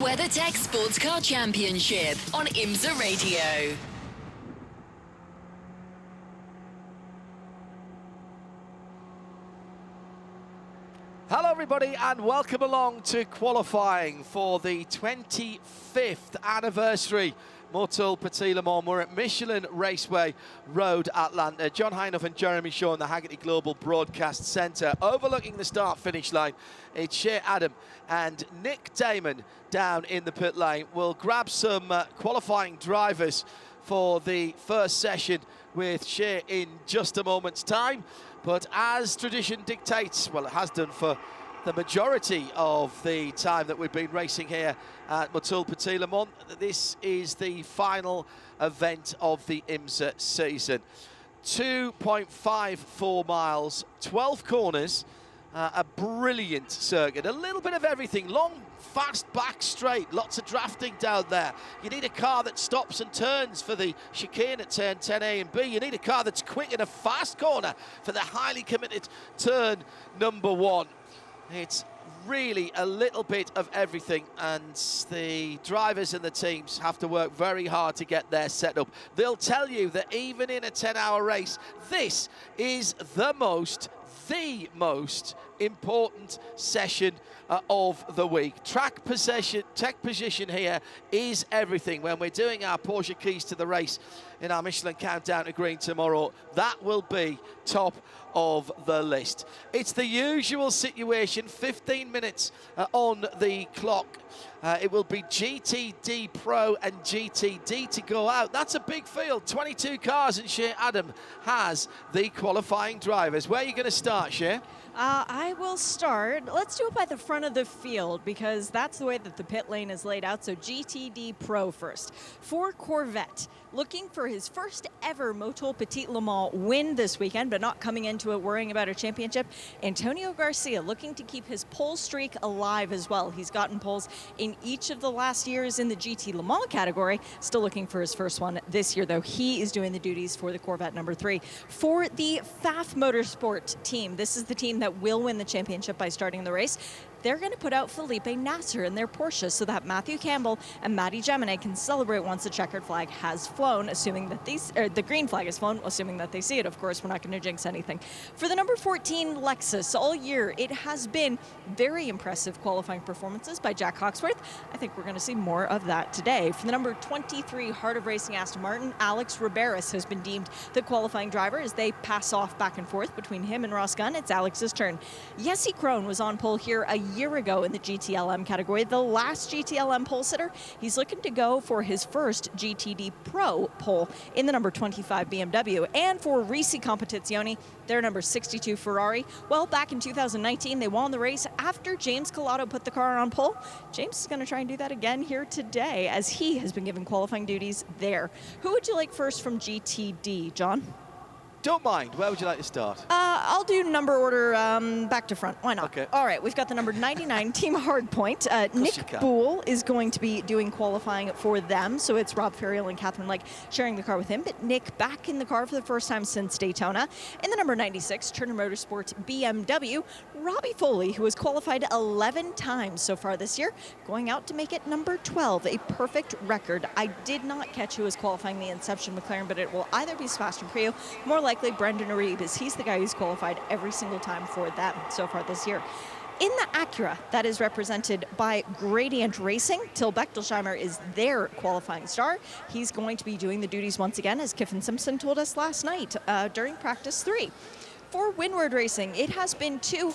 WeatherTech Sports Car Championship on IMSA Radio. Hello everybody and welcome along to qualifying for the 25th anniversary Motul Petit Le Mans. We're at Michelin Raceway Road Atlanta. John Hinoff and Jeremy Shaw in the Haggerty Global Broadcast Centre. Overlooking the start-finish line, it's Shea Adam and Nick Damon down in the pit lane. We'll grab some qualifying drivers for the first session with Shea in just a moment's time. But as tradition dictates, well, it has done for the majority of the time that we've been racing here at Motul Petit Le Mans, this is the final event of the IMSA season. 2.54 miles, 12 corners, a brilliant circuit, a little bit of everything, long, fast back straight, lots of drafting down there. You need a car that stops and turns for the chicane at turn 10A and B. You need a car that's quick in a fast corner for the highly committed turn number 1. It's really a little bit of everything, and the drivers and the teams have to work very hard to get their setup. They'll tell you that even in a 10-hour race, this is the most important session of the week. Track position here is everything. When we're doing our Porsche keys to the race in our Michelin Countdown to Green tomorrow, that will be top of the list. It's the usual situation, 15 minutes on the clock. It will be GTD Pro and GTD to go out. That's a big field, 22 cars, and Shea Adam has the qualifying drivers. Where are you going to start, Shea? I will start. Let's do it by the front of the field because that's the way that the pit lane is laid out. So GTD Pro first. For Corvette, looking for his first ever Motul Petit Le Mans win this weekend, but not coming into it worrying about a championship. Antonio Garcia looking to keep his pole streak alive as well. He's gotten poles in each of the last years in the GT Le Mans category. Still looking for his first one this year, though. He is doing the duties for the Corvette number 3. For the Pfaff Motorsport team, this is the team that will win the championship by starting the race. They're going to put out Felipe Nasser in their Porsche so that Matthew Campbell and Matty Gemini can celebrate once the checkered flag has flown, assuming that the green flag has flown, assuming that they see it. Of course, we're not going to jinx anything. For the number 14 Lexus, all year it has been very impressive qualifying performances by Jack Hawksworth. I think we're going to see more of that today. For the number 23 Heart of Racing Aston Martin, Alex Riberas has been deemed the qualifying driver as they pass off back and forth between him and Ross Gunn. It's Alex's turn. Jesse Krohn was on pole here a year ago in the GTLM category, the last GTLM pole sitter. He's looking to go for his first GTD Pro pole in the number 25 BMW. And for Risi Competizione, their number 62 Ferrari, well, back in 2019, they won the race after James Collado put the car on pole. James is going to try and do that again here today, as he has been given qualifying duties there. Who would you like first from GTD, John? Don't mind. Where would you like to start? I'll do number order back to front. Why not? Okay. All right, we've got the number 99 Team Hardpoint. Nick Boole is going to be doing qualifying for them, so it's Rob Ferriel and Catherine Lake sharing the car with him. But Nick back in the car for the first time since Daytona. In the number 96 Turner Motorsports BMW, Robbie Foley, who has qualified 11 times so far this year, going out to make it number 12, a perfect record. I did not catch who was qualifying the Inception McLaren, but it will either be Sebastian Priaulx, more likely Brendan Arribas. He's the guy who's qualified every single time for them so far this year. In the Acura, that is represented by Gradient Racing, Till Bechtelsheimer is their qualifying star. He's going to be doing the duties once again, as Kiffin Simpson told us last night during practice 3. For Windward Racing, it has been 2.5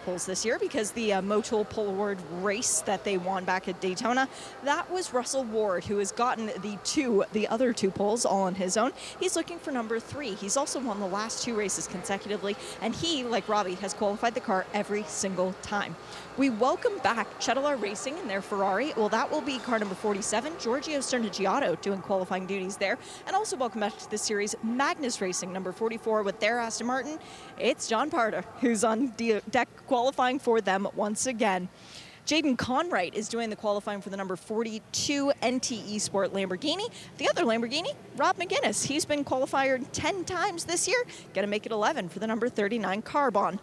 poles this year because the Motul Pole Award race that they won back at Daytona, that was Russell Ward, who has gotten the other 2 poles all on his own. He's looking for number 3. He's also won the last 2 races consecutively, and he, like Robbie, has qualified the car every single time. We welcome back Cheddalar Racing in their Ferrari. Well, that will be car number 47, Giorgio Sternigiato, doing qualifying duties there. And also welcome back to the series Magnus Racing, number 44, with their Aston Martin. It's John Parter, who's on deck qualifying for them once again. Jaden Conwright is doing the qualifying for the number 42 NTE Sport Lamborghini. The other Lamborghini, Rob McGuinness. He's been qualified 10 times this year. Gonna make it 11 for the number 39 Carbon.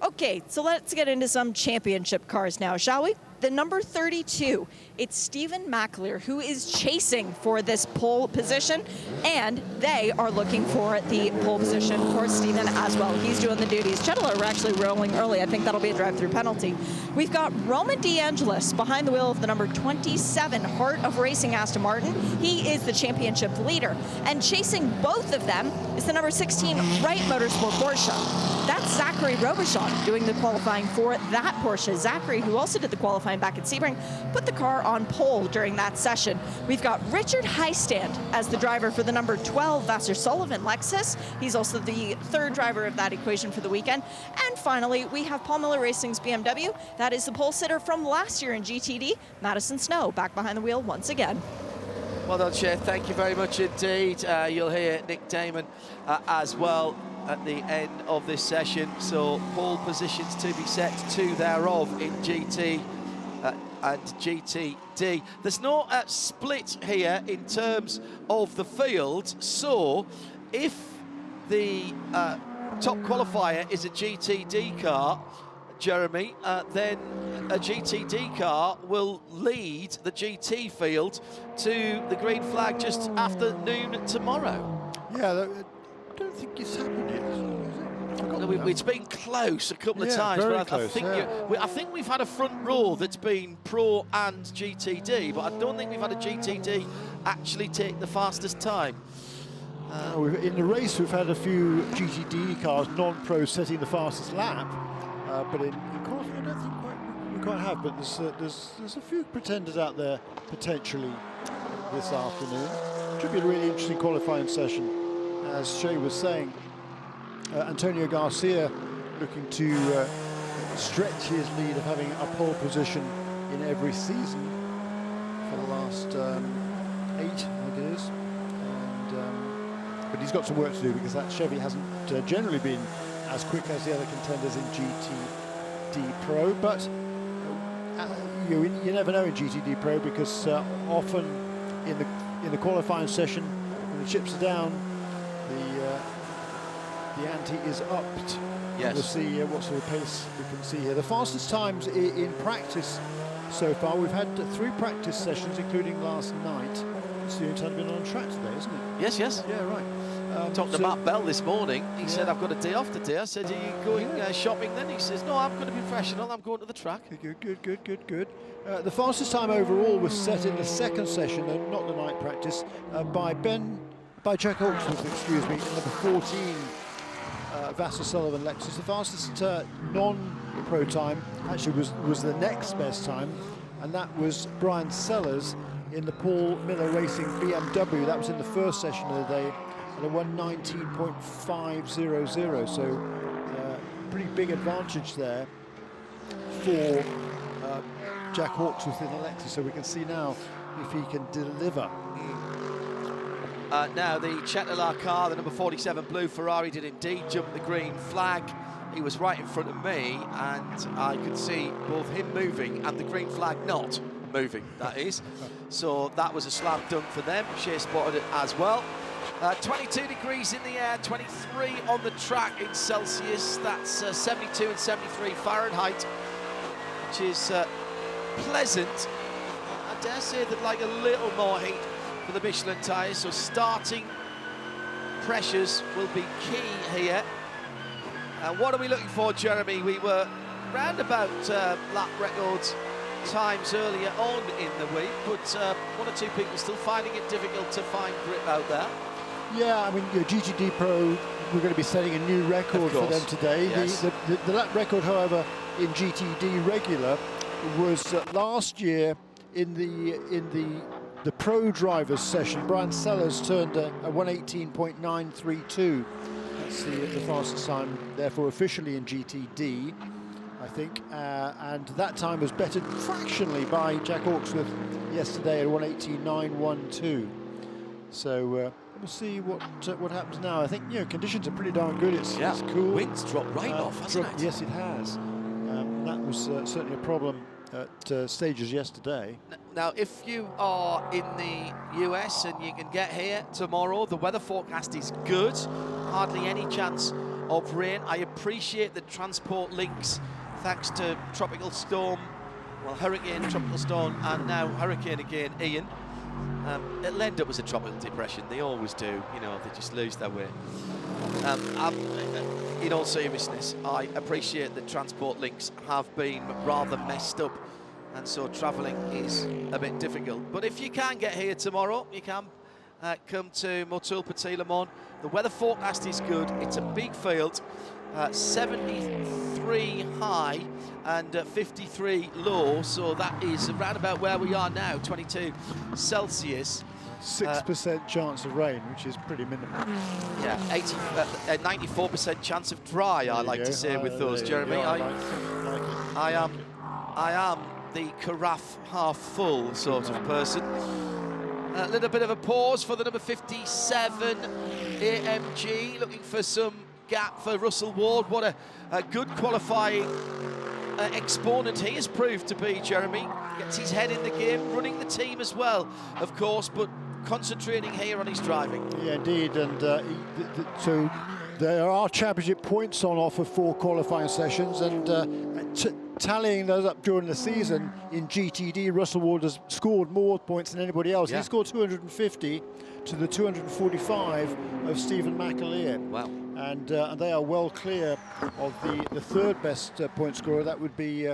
Okay, so let's get into some championship cars now, shall we? the number 32, it's Stephen McAleer, who is chasing for this pole position, and they are looking for the pole position for Stephen as well. He's doing the duties. Chetler are actually rolling early. I think that'll be a drive-through penalty. We've got Roman DeAngelis behind the wheel of the number 27 Heart of Racing Aston Martin. He is the championship leader. And chasing both of them is the number 16 Wright Motorsport Porsche. That's Zachary Robichon doing the qualifying for that Porsche. Zachary, who also did the qualifying back at Sebring, put the car on pole during that session. We've got Richard Heistand as the driver for the number 12 Vassar Sullivan Lexus. He's also the third driver of that equation for the weekend. And finally, we have Paul Miller Racing's BMW. That is the pole sitter from last year in GTD, Madison Snow, back behind the wheel once again. Well done, Chef. Thank you very much indeed. You'll hear Nick Damon as well at the end of this session. So pole positions to be set, 2 thereof in GT and GTD. There's no split here in terms of the field. So if the top qualifier is a GTD car, Jeremy, then a GTD car will lead the GT field to the green flag just after noon tomorrow. Yeah, I don't think it's happened yet. It's been close a couple of times, very but close, I think we've had a front row that's been Pro and GTD, but I don't think we've had a GTD actually take the fastest time. In the race, we've had a few GTD cars, non-pro, setting the fastest lap. But in qualifying, I don't think we quite have. But there's a few pretenders out there potentially this afternoon. Should be a really interesting qualifying session, as Shay was saying. Antonio Garcia looking to stretch his lead of having a pole position in every season for the last 8, I think it is. But he's got some work to do because that Chevy hasn't generally been as quick as the other contenders in GTD Pro, but you never know in GTD Pro because often in the qualifying session, when the chips are down, the ante is upped. Yes. We'll see what sort of pace we can see here. The fastest times in practice so far, we've had 3 practice sessions, including last night. It's the only time been on track today, isn't it? Yes, yes. Yeah, right. Talked to Matt Bell this morning. He said, I've got a day off today. I said, are you going shopping then? He says, no, I'm going to be professional. I'm going to the track. Good. The fastest time overall was set in the second session, and not the night practice, by Jack Hawksworth, excuse me, in number 14, Vassar Sullivan Lexus. The fastest non-pro time actually was the next best time, and that was Brian Sellers in the Paul Miller Racing BMW. That was in the first session of the day at a 1:19.500. So pretty big advantage there for Jack Hawksworth in the Lexus. So we can see now if he can deliver. Now the Chetler car, the number 47 blue Ferrari, did indeed jump the green flag. He was right in front of me, and I could see both him moving and the green flag not moving, that is. So that was a slam dunk for them. Shea spotted it as well. 22 degrees in the air, 23 on the track in Celsius. That's 72 and 73 Fahrenheit, which is pleasant. I dare say that like a little more heat for the Michelin tyres, so starting pressures will be key here. What are we looking for, Jeremy? We were round about lap records times earlier on in the week, but 1 or 2 people still finding it difficult to find grip out there. Yeah, I mean, GTD Pro, we're going to be setting a new record for them today. Yes. The lap record, however, in GTD regular was last year in the pro drivers session. Brian Sellers turned a 1:18.932. That's the fastest time, therefore, officially in GTD, I think. And that time was bettered fractionally by Jack Hawksworth yesterday at 1:18.912. So we'll see what happens now. I think conditions are pretty darn good. It's cool. Wind's dropped right off, hasn't it? Yes, it has. That was certainly a problem at stages yesterday. Now, if you are in the US and you can get here tomorrow, the weather forecast is good. Hardly any chance of rain. I appreciate the transport links, thanks to Tropical Storm well, hurricane, tropical storm, and now hurricane again, Ian. It'll end up as a tropical depression. They always do, you know, they just lose their way. In all seriousness, I appreciate that transport links have been rather messed up, and so travelling is a bit difficult. But if you can get here tomorrow, you can come to Motul Petit Le Mans. The weather forecast is good. It's a big field, 73 high and 53 low, so that is around about where we are now, 22 Celsius. 6% chance of rain, which is pretty minimal. Yeah, 94% chance of dry, I like to say with those, Jeremy. I am the carafe half full sort of person. A little bit of a pause for the number 57 AMG, looking for some gap for Russell Ward. What a good qualifying exponent he has proved to be, Jeremy. Gets his head in the game, running the team as well, of course, but concentrating here on his driving. Yeah, indeed, and so there are championship points on offer for qualifying sessions, and tallying those up during the season in GTD, Russell Ward has scored more points than anybody else. Yeah. He scored 250 to the 245 of Stephen McAleer. Wow. And they are well clear of the third best point scorer. That would be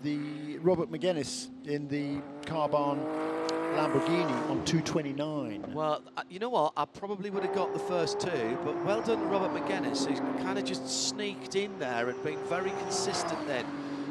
the Robert McGuinness in the Carbon Lamborghini on 229. Well, you know what? I probably would have got the first two, but well done, Robert McGuinness, who's kind of just sneaked in there and been very consistent then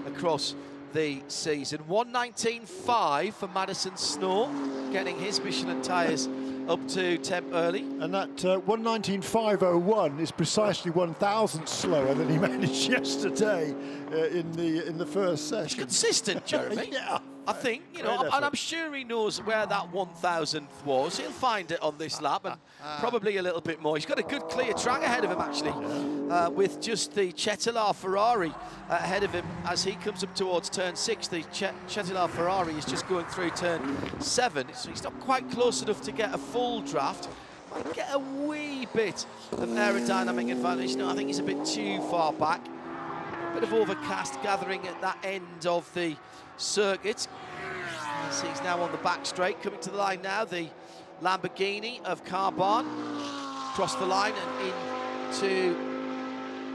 across the season. 119.5 for Madison Snow, getting his Michelin tyres up to temp early. And that 119.501 is precisely 1,000 slower than he managed yesterday in the first session. It's consistent, Jeremy. Yeah. I think, you know, and I'm sure he knows where that 1,000th was. He'll find it on this lap, and probably a little bit more. He's got a good clear track ahead of him, actually, with just the Cetilar Ferrari ahead of him as he comes up towards turn 6. The Cetilar Ferrari is just going through turn 7, so he's not quite close enough to get a full draft. Might get a wee bit of aerodynamic advantage. No, I think he's a bit too far back. A bit of overcast gathering at that end of the circuit. As he's now on the back straight, coming to the line now, the Lamborghini of Carbon. Cross the line and into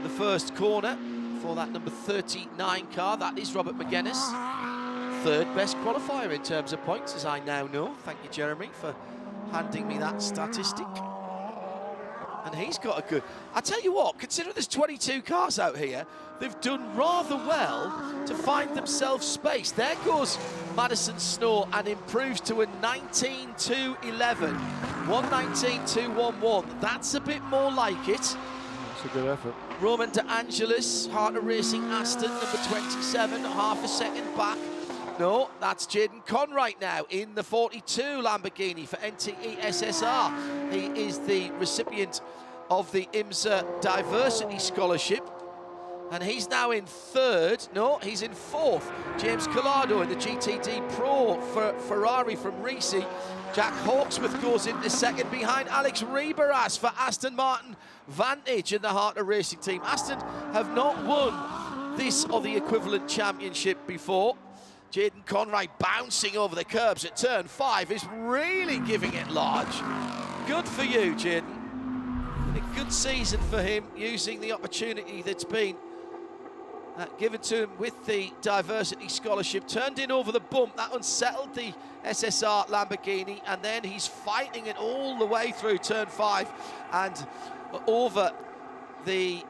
the first corner for that number 39 car. That is Robert McGuinness. Third best qualifier in terms of points, as I now know. Thank you, Jeremy, for handing me that statistic. And he's got a good... I tell you what, considering there's 22 cars out here, they've done rather well to find themselves space. There goes Madison Snow and improves to a 19.211. 119.211. That's a bit more like it. That's a good effort. Roman De Angelis, Heart of Racing Aston, number 27, half a second back. No, that's Jaden Conwright now in the 42 Lamborghini for NTE SSR. He is the recipient of the IMSA Diversity Scholarship, and he's now in third. No, he's in fourth. James Collado in the GTD Pro for Ferrari from Risi. Jack Hawksworth goes into second behind Alex Riberas for Aston Martin Vantage in the Heart of Racing team. Aston have not won this or the equivalent championship before. Jaden Conwright bouncing over the curbs at turn 5 is really giving it large. Good for you, Jaden. A good season for him, using the opportunity that's been given to him with the Diversity Scholarship. Turned in over the bump, that unsettled the SSR Lamborghini, and then he's fighting it all the way through turn 5 and over the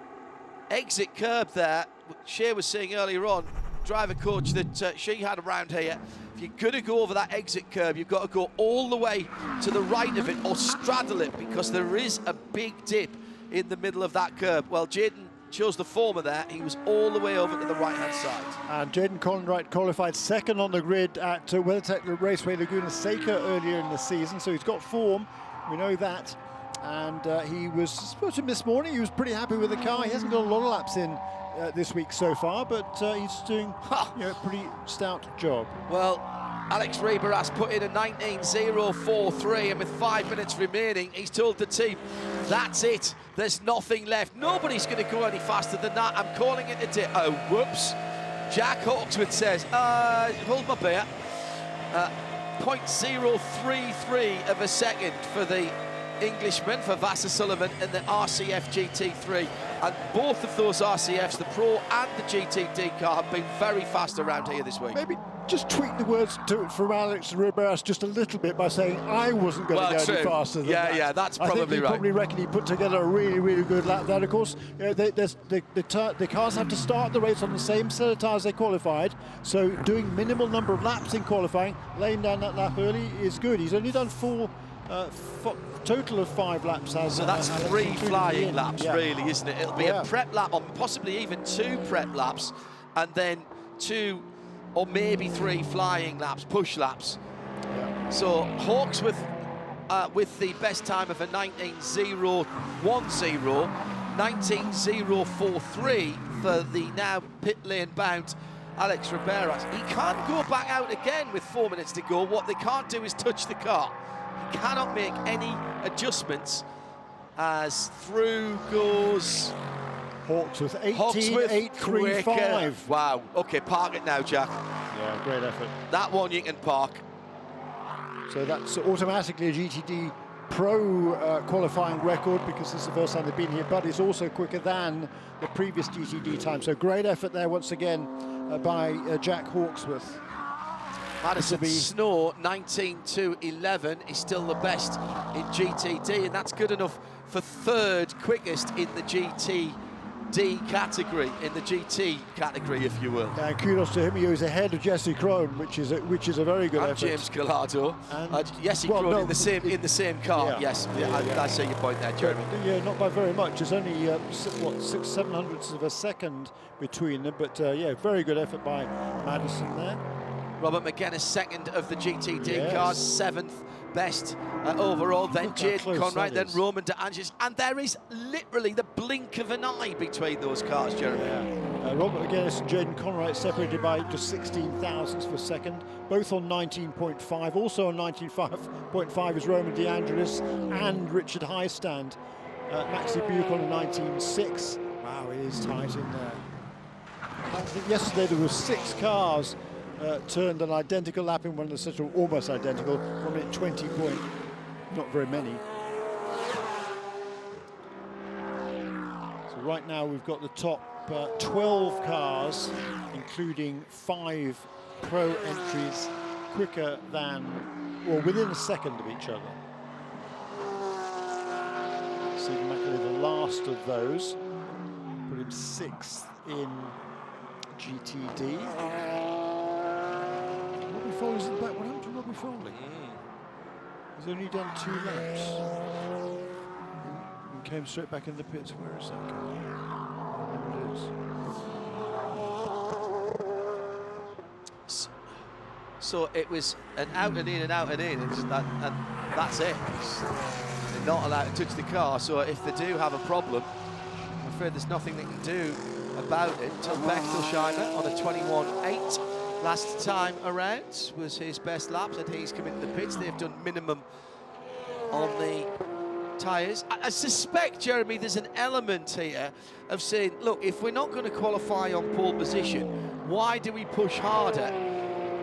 exit curb there. Shea was saying earlier on, driver coach, that she had around here, if you're going to go over that exit curb, you've got to go all the way to the right of it or straddle it, because there is a big dip in the middle of that curb. Well, Jaden chose the former there. He was all the way over to the right-hand side. And Jaden Conwright qualified second on the grid at WeatherTech Raceway Laguna Seca earlier in the season, so he's got form, we know that. And he was supposed to this morning, he was pretty happy with the car. He hasn't got a lot of laps in this week so far, but he's doing a pretty stout job. Well, Alex Riberas put in a 19.043, and with 5 minutes remaining, he's told the team, that's it, there's nothing left. Nobody's going to go any faster than that. I'm calling it a day. Oh, whoops. Jack Hawksworth says, hold my beer. 0.033 of a second for the Englishman, for Vassar Sullivan in the RCF GT3. And both of those RCFs, the Pro and the GTD car, have been very fast around here this week. Maybe just tweak the words from Alex Riberas just a little bit by saying I wasn't going to go any faster than that. Yeah, that's probably I think right. Probably reckon he put together a really, really good lap there. Of course, the cars have to start the race on the same set of tyres they qualified, so doing minimal number of laps in qualifying, laying down that lap early is good. He's only done total of 5 laps. So that's 3 flying laps, really, isn't it? It'll be a prep lap, or possibly even 2 prep laps, and then 2 or maybe 3 flying laps, push laps. So Hawksworth with the best time of a 19.010, 19.043 for the now pit lane bound Alex Riberas. He can't go back out again with 4 minutes to go. What they can't do is touch the car. He cannot make any adjustments as through goes Hawksworth, 18.835. Wow. Okay, park it now, Jack. Yeah, great effort. That one you can park. So that's automatically a GTD Pro qualifying record, because this is the first time they've been here, but it's also quicker than the previous GTD time. So great effort there once again by Jack Hawksworth. Madison Snow, 19.211, is still the best in GTD, and that's good enough for 3rd quickest in the GTD category, in the GT category, if you will. And kudos to him. He was ahead of Jesse Krohn, which is a very good and effort. James Collado. Jesse Krohn in the same car. Yeah. Yes, I see your point there, Jeremy. Yeah, not by very much. It's only 6/700ths of a second between them, but yeah, very good effort by Madison there. Robert McGuinness, 2nd of the GTD cars, 7th best overall. Then Jaden Conwright, then Roman De Angelis, and there is literally the blink of an eye between those cars, Jeremy. Yeah. Robert McGuinness and Jaden Conwright separated by just 16 thousandths for second, both on 19.5. Also on 19.5 is Roman De Angelis and Richard Highstand. Maxi Buick on a 19.6. Wow, it is tight in there. I think yesterday there were 6 cars turned an identical lap in one of the sets, or almost identical, 1 minute 20 point, not very many. So right now we've got the top 12 cars, including 5 Pro entries, quicker than, or within a second of each other. Stephen McAleer, the last of those, put him 6th in GTD. Foley's at the back. What happened to Robbie Foley? He's only done 2 laps and came straight back in the pits. Where is that going? There it is. So it was an out and in and out and in, and that's it. They're not allowed to touch the car, so if they do have a problem, I'm afraid there's nothing they can do about it. Until Bechtelsheimer on a 21.8. last time around was his best laps, and he's come into the pits. They've done minimum on the tyres. I suspect, Jeremy, there's an element here of saying, look, if we're not going to qualify on pole position, why do we push harder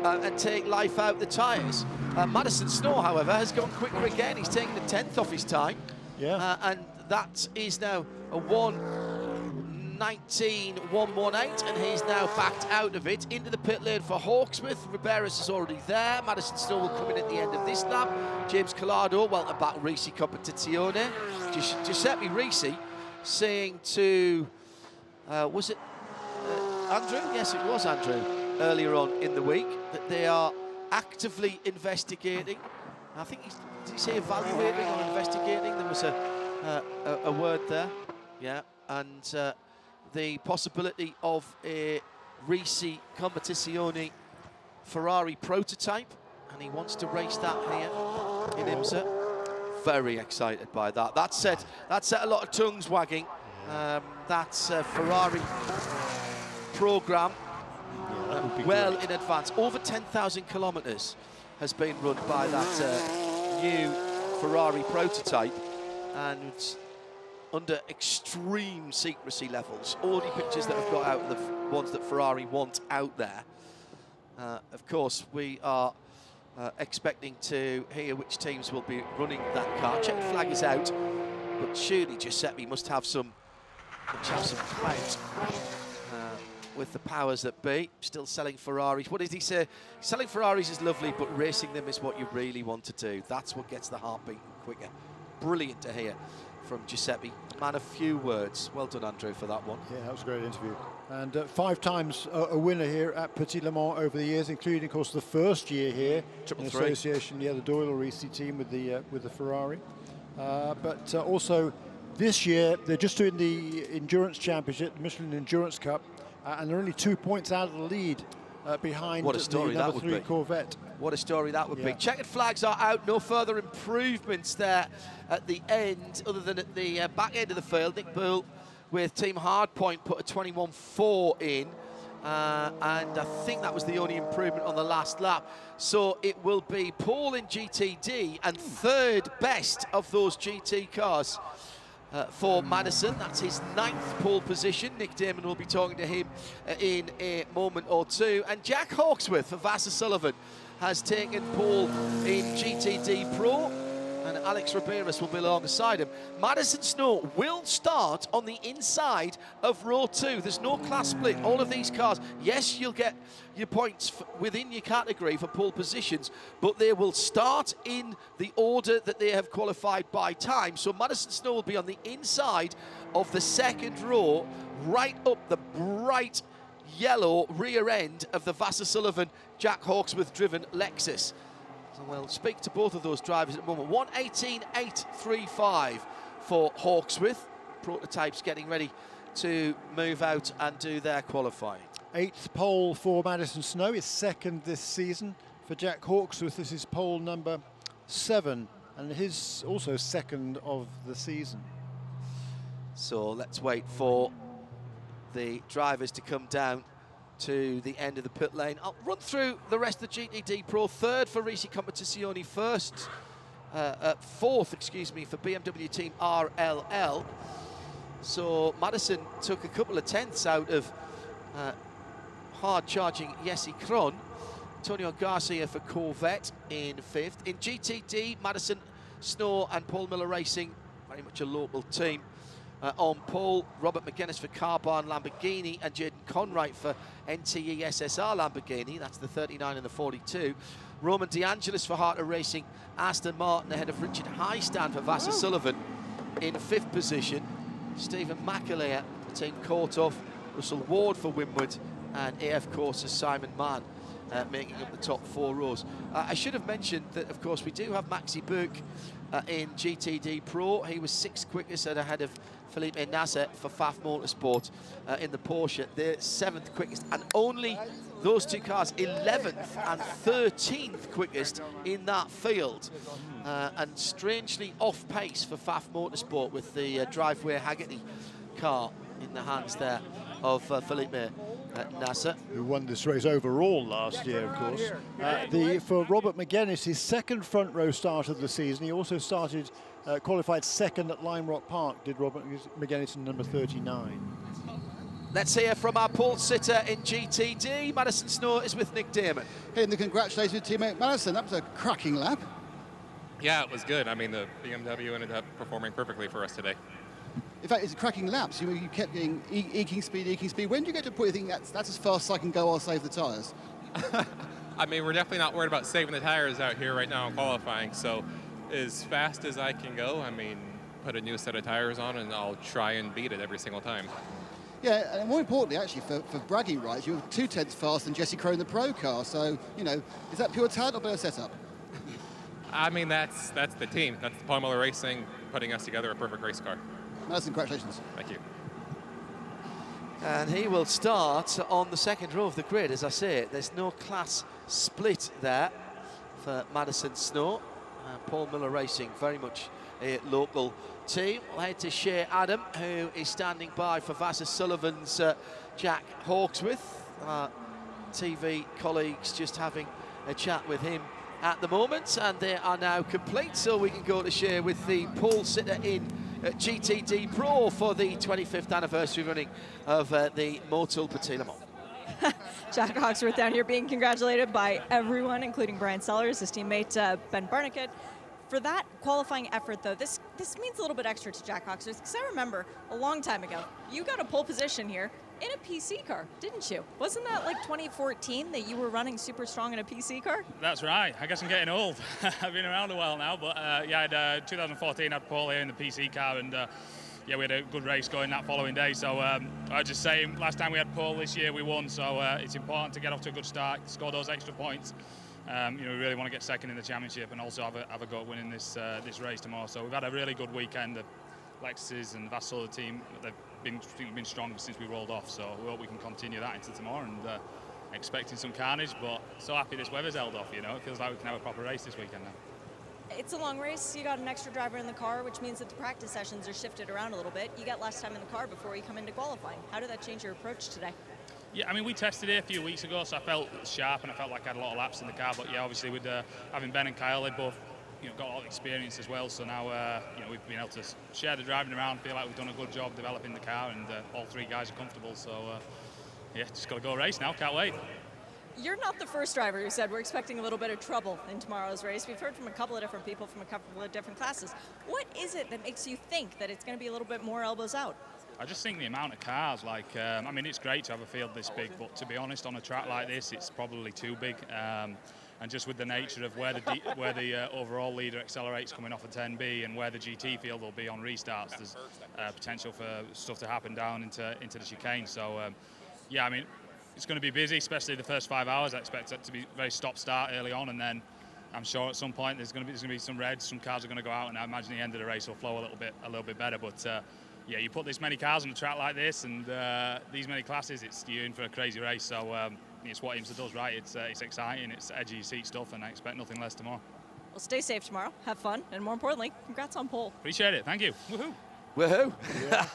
and take life out the tyres? Madison Snow, however, has gone quicker again. He's taken a 10th off his time. Yeah. And that is now a 1:19.118, and he's now backed out of it into the pit lane for Hawksworth. Riberas is already there. Madison Snow will come in at the end of this lap. James Collado, welcome back, Risi Competizione. Giuseppe Risi saying to, was it Andrew? Yes, it was Andrew, earlier on in the week, that they are actively investigating. I think did he say evaluating or investigating? There was a word there. Yeah, and the possibility of a Risi Competizione Ferrari prototype, and he wants to race that here in IMSA. Very excited by that. That set a lot of tongues wagging. That's a Ferrari program well in advance. Over 10,000 kilometers has been run by that new Ferrari prototype, and under extreme secrecy levels. Only pictures that have got out are the ones that Ferrari want out there. Of course, we are expecting to hear which teams will be running that car. Check flag is out, but surely Giuseppe must have some clout with the powers that be. Still selling Ferraris. What did he say? Selling Ferraris is lovely, but racing them is what you really want to do. That's what gets the heart beating quicker. Brilliant to hear from Giuseppe. Man of few words. Well done, Andrew, for that one. Yeah, that was a great interview. And 5 times a winner here at Petit Le Mans over the years, including, of course, the first year here in association, the Doyle Risi team with the Ferrari. But also this year, they're just doing the Endurance Championship, the Michelin Endurance Cup, and they're only 2 points out of the lead behind the number 3 Corvette. What a story that would be. Checkered flags are out. No further improvements there at the end, other than at the back end of the field. Nick Bull with Team Hardpoint put a 21.4 in. And I think that was the only improvement on the last lap. So it will be Paul in GTD and third best of those GT cars for Madison. That's his 9th pole position. Nick Damon will be talking to him in a moment or two. And Jack Hawksworth for Vassar Sullivan has taken pole in GTD Pro, and Alex Riberas will be alongside him. Madison Snow will start on the inside of row 2. There's no class split. All of these cars, yes, you'll get your points within your category for pole positions, but they will start in the order that they have qualified by time. So Madison Snow will be on the inside of the second row, right up the bright yellow rear end of the Vassar Sullivan Jack Hawksworth driven Lexus. So we'll speak to both of those drivers at the moment. 1:18.835 for Hawksworth. Prototypes getting ready to move out and do their qualifying. 8th pole for Madison Snow, his 2nd this season. For Jack Hawksworth, this is pole number 7, and his also 2nd of the season. So let's wait for the drivers to come down to the end of the pit lane. I'll run through the rest of the GTD Pro. 3rd for Risi Competizione, 4th, excuse me, for BMW Team RLL. So Madison took a couple of tenths out of hard-charging Jesse Kron. Antonio Garcia for Corvette in 5th. In GTD, Madison Snow and Paul Miller Racing, very much a local team. On pole, Robert McGuinness for Carbahn Lamborghini and Jaden Conwright for NTE SSR Lamborghini. That's the 39 and the 42. Roman DeAngelis for Harter Racing, Aston Martin ahead of Richard Highstand for Vassar Sullivan in 5th position. Stephen McAleer, Team Korthoff, Russell Ward for Winwood, and AF Courses Simon Mann making up the top 4 rows. I should have mentioned that, of course, we do have Maxi Burke in GTD Pro. He was 6th quickest and ahead of Felipe Nasser for Pfaff Motorsport in the Porsche. They're 7th quickest, and only those 2 cars 11th and 13th quickest in that field. And strangely off pace for Pfaff Motorsport with the Driveway Haggerty car in the hands there of Felipe Nasser, who won this race overall last year, of course. For Robert McGuinness, his 2nd front row start of the season. He also started, qualified 2nd at Lime Rock Park, did Robert McGuinness in number 39. Let's hear from our pole sitter in GTD. Madison Snow is with Nick Damon. Hey, and the congratulations to teammate Madison. That was a cracking lap. Yeah, it was good. I mean, the BMW ended up performing perfectly for us today. In fact, it's a cracking laps. You kept getting eking speed. When do you get to the point you think that's as fast as I can go, I'll save the tyres? I mean, we're definitely not worried about saving the tires out here right now in qualifying. So as fast as I can go, I mean, put a new set of tires on and I'll try and beat it every single time. Yeah, and more importantly, actually, for bragging rights, you were 2 tenths faster than Jesse Crow in the Pro car. So, you know, is that pure talent or better setup? I mean, that's the team. That's the Paul Miller Racing putting us together a perfect race car. Madison, congratulations. Thank you. And he will start on the 2nd row of the grid. As I say, there's no class split there for Madison Snow. Paul Miller Racing, very much a local team. We'll head to Shea Adam, who is standing by for Vassar Sullivan's Jack Hawksworth. TV colleagues just having a chat with him at the moment, and they are now complete, so we can go to Shea with the pole sitter in GTD Pro for the 25th anniversary running of the Motul Petit Le Mans. Jack Hawksworth down here being congratulated by everyone, including Brian Sellers, his teammate Ben Barnicat. For that qualifying effort, though, this means a little bit extra to Jack Hawksworth, because I remember a long time ago, you got a pole position here in a PC car, didn't you? Wasn't that like 2014 that you were running super strong in a PC car? That's right. I guess I'm getting old. I've been around a while now, but yeah, I had 2014 I had pole here in the PC car, and yeah, we had a good race going that following day. So I was just saying, last time we had pole, this year we won. So it's important to get off to a good start, score those extra points. We really want to get second in the championship and also have a go at winning this race tomorrow. So we've had a really good weekend. The Lexus and Vassal, the team, they've been strong since we rolled off. So we hope we can continue that into tomorrow, and expecting some carnage, but so happy this weather's held off. It feels like we can have a proper race this weekend now. It's a long race. You got an extra driver in the car, which means that the practice sessions are shifted around a little bit. You got less time in the car before you come into qualifying. How did that change your approach today? Yeah, I mean, we tested it a few weeks ago, so I felt sharp and I felt like I had a lot of laps in the car. But yeah, obviously with having Ben and Kyle, they both got a lot of experience as well. So now we've been able to share the driving around, feel like we've done a good job developing the car, and all three guys are comfortable. So yeah, just got to go race now. Can't wait. You're not the first driver who said we're expecting a little bit of trouble in tomorrow's race. We've heard from a couple of different people from a couple of different classes. What is it that makes you think that it's going to be a little bit more elbows out? I just think the amount of cars, I mean, it's great to have a field this big, but to be honest, on a track like this, it's probably too big. And just with the nature of where the overall leader accelerates coming off a 10B and where the GT field will be on restarts, there's potential for stuff to happen down into the chicane. So, yeah, I mean, it's going to be busy, especially the first 5 hours. I expect it to be very stop-start early on, and then I'm sure at some point there's going to be some reds, some cars are going to go out, and I imagine the end of the race will flow a little bit better. But yeah, you put this many cars on a track like this and these many classes, you're in for a crazy race. So it's what IMSA does, right? It's exciting, it's edgy seat stuff, and I expect nothing less tomorrow. Well, stay safe tomorrow, have fun, and more importantly, congrats on pole. Appreciate it, thank you. Woohoo! Woohoo! Yeah,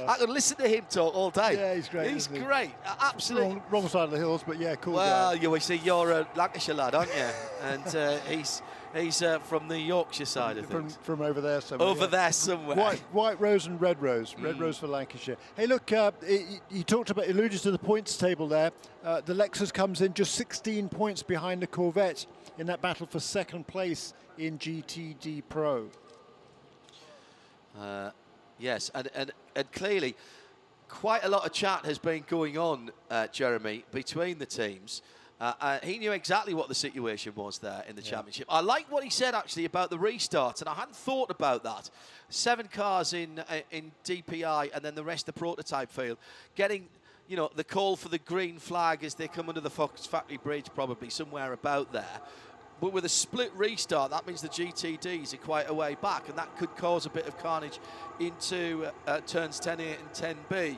I could listen to him talk all day. Yeah, he's great. He's great, absolutely. Wrong side of the hills, but yeah, cool Well, guy. you see, you're a Lancashire lad, aren't you? And he's from the Yorkshire side of things. From over there somewhere. Over there somewhere. White rose and red rose. Red rose for Lancashire. Hey, look, you alluded to the points table there. The Lexus comes in just 16 points behind the Corvette in that battle for second place in GTD Pro. Yes, and clearly quite a lot of chat has been going on, Jeremy, between the teams. He knew exactly what the situation was there in the championship. I like what he said, actually, about the restart, and I hadn't thought about that. 7 cars in DPi and then the rest of the prototype field. Getting, the call for the green flag as they come under the Fox Factory Bridge, probably somewhere about there. But with a split restart, that means the GTDs are quite a way back, and that could cause a bit of carnage into turns 10A and 10B.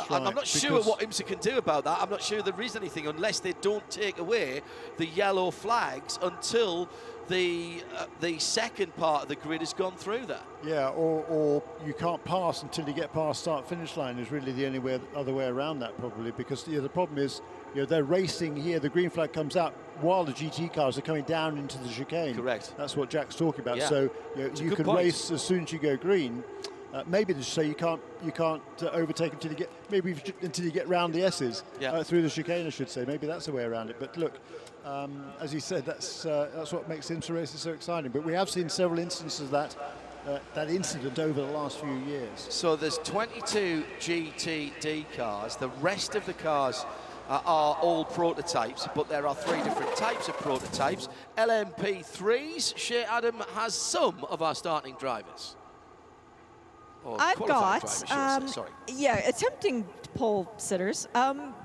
I'm not sure what IMSA can do about that. I'm not sure there is anything unless they don't take away the yellow flags until the second part of the grid has gone through there. Yeah, or you can't pass until you get past start-finish line is really the only other way around that, probably, because the problem is they're racing here, the green flag comes out while the GT cars are coming down into the chicane. Correct. That's what Jack's talking about. Yeah. So you can race as soon as you go green. Maybe they say you can't overtake until you get round the S's through the chicane, I should say. Maybe that's the way around it. But look, as you said, that's what makes IMSA races so exciting. But we have seen several instances of that incident over the last few years. So there's 22 GTD cars. The rest of the cars are all prototypes, but there are 3 different types of prototypes. LMP3s, Shea Adam has some of our starting drivers. I've got, sorry. attempting pole sitters.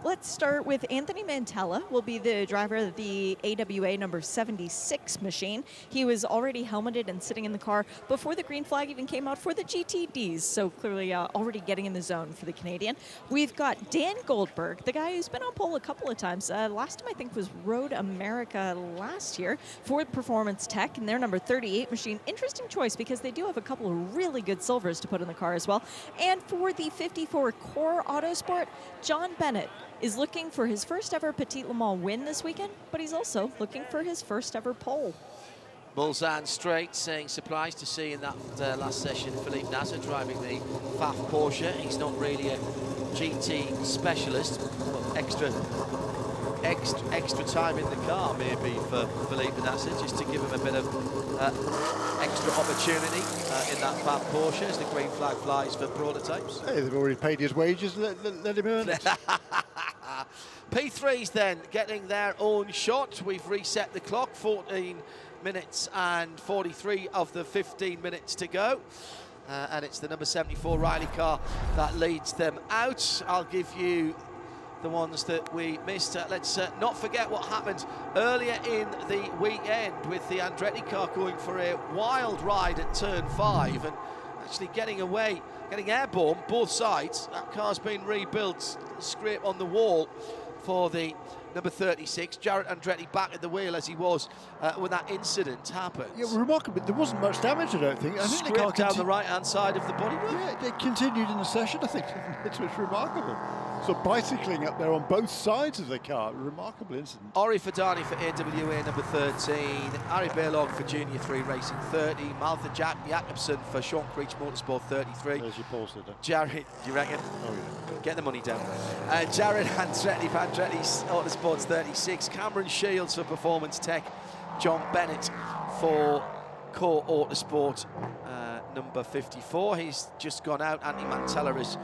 Let's start with Anthony Mantella, will be the driver of the AWA number 76 machine. He was already helmeted and sitting in the car before the green flag even came out for the GTDs, so clearly already getting in the zone for the Canadian. We've got Dan Goldberg, the guy who's been on pole a couple of times. Last time I think was Road America last year for Performance Tech and their number 38 machine. Interesting choice because they do have a couple of really good silvers to put in the car as well. And for the 54 Core Autosport, John Bennett is looking for his first ever Petit Le Mans win this weekend, but he's also looking for his first ever pole. Mulsanne straight saying surprised to see in that last session Philippe Nasser driving the FAF Porsche. He's not really a GT specialist, but extra time in the car maybe for Philippe Nasser, just to give him a bit of extra opportunity in that FAF Porsche as the green flag flies for prototypes. Hey, they've already paid his wages, let him earn it. P3's then getting their own shot. We've reset the clock, 14 minutes and 43 of the 15 minutes to go. And it's the number 74 Riley car that leads them out. I'll give you the ones that we missed. Let's not forget what happened earlier in the weekend with the Andretti car going for a wild ride at turn 5 and actually getting airborne both sides. That car's been rebuilt, scrape on the wall for the number 36, Jared Andretti back at the wheel as he was when that incident happened. Yeah, remarkable. There wasn't much damage, I don't think. I think the car down the right-hand side of the bodywork. Yeah, they continued in the session, I think. It was remarkable. So bicycling up there on both sides of the car, remarkable incident. Ori Fadani for AWA number 13, Ari Bailog for Junior 3 Racing 30, Maltha Jakobsen for Sean Creech Motorsport 33. There's your pulse there. Jared, you reckon? Oh yeah. Get the money down. Jared Andretti for Andretti's Autosports 36, Cameron Shields for Performance Tech, John Bennett for Core Autosport number 54. He's just gone out. Andy Mantella is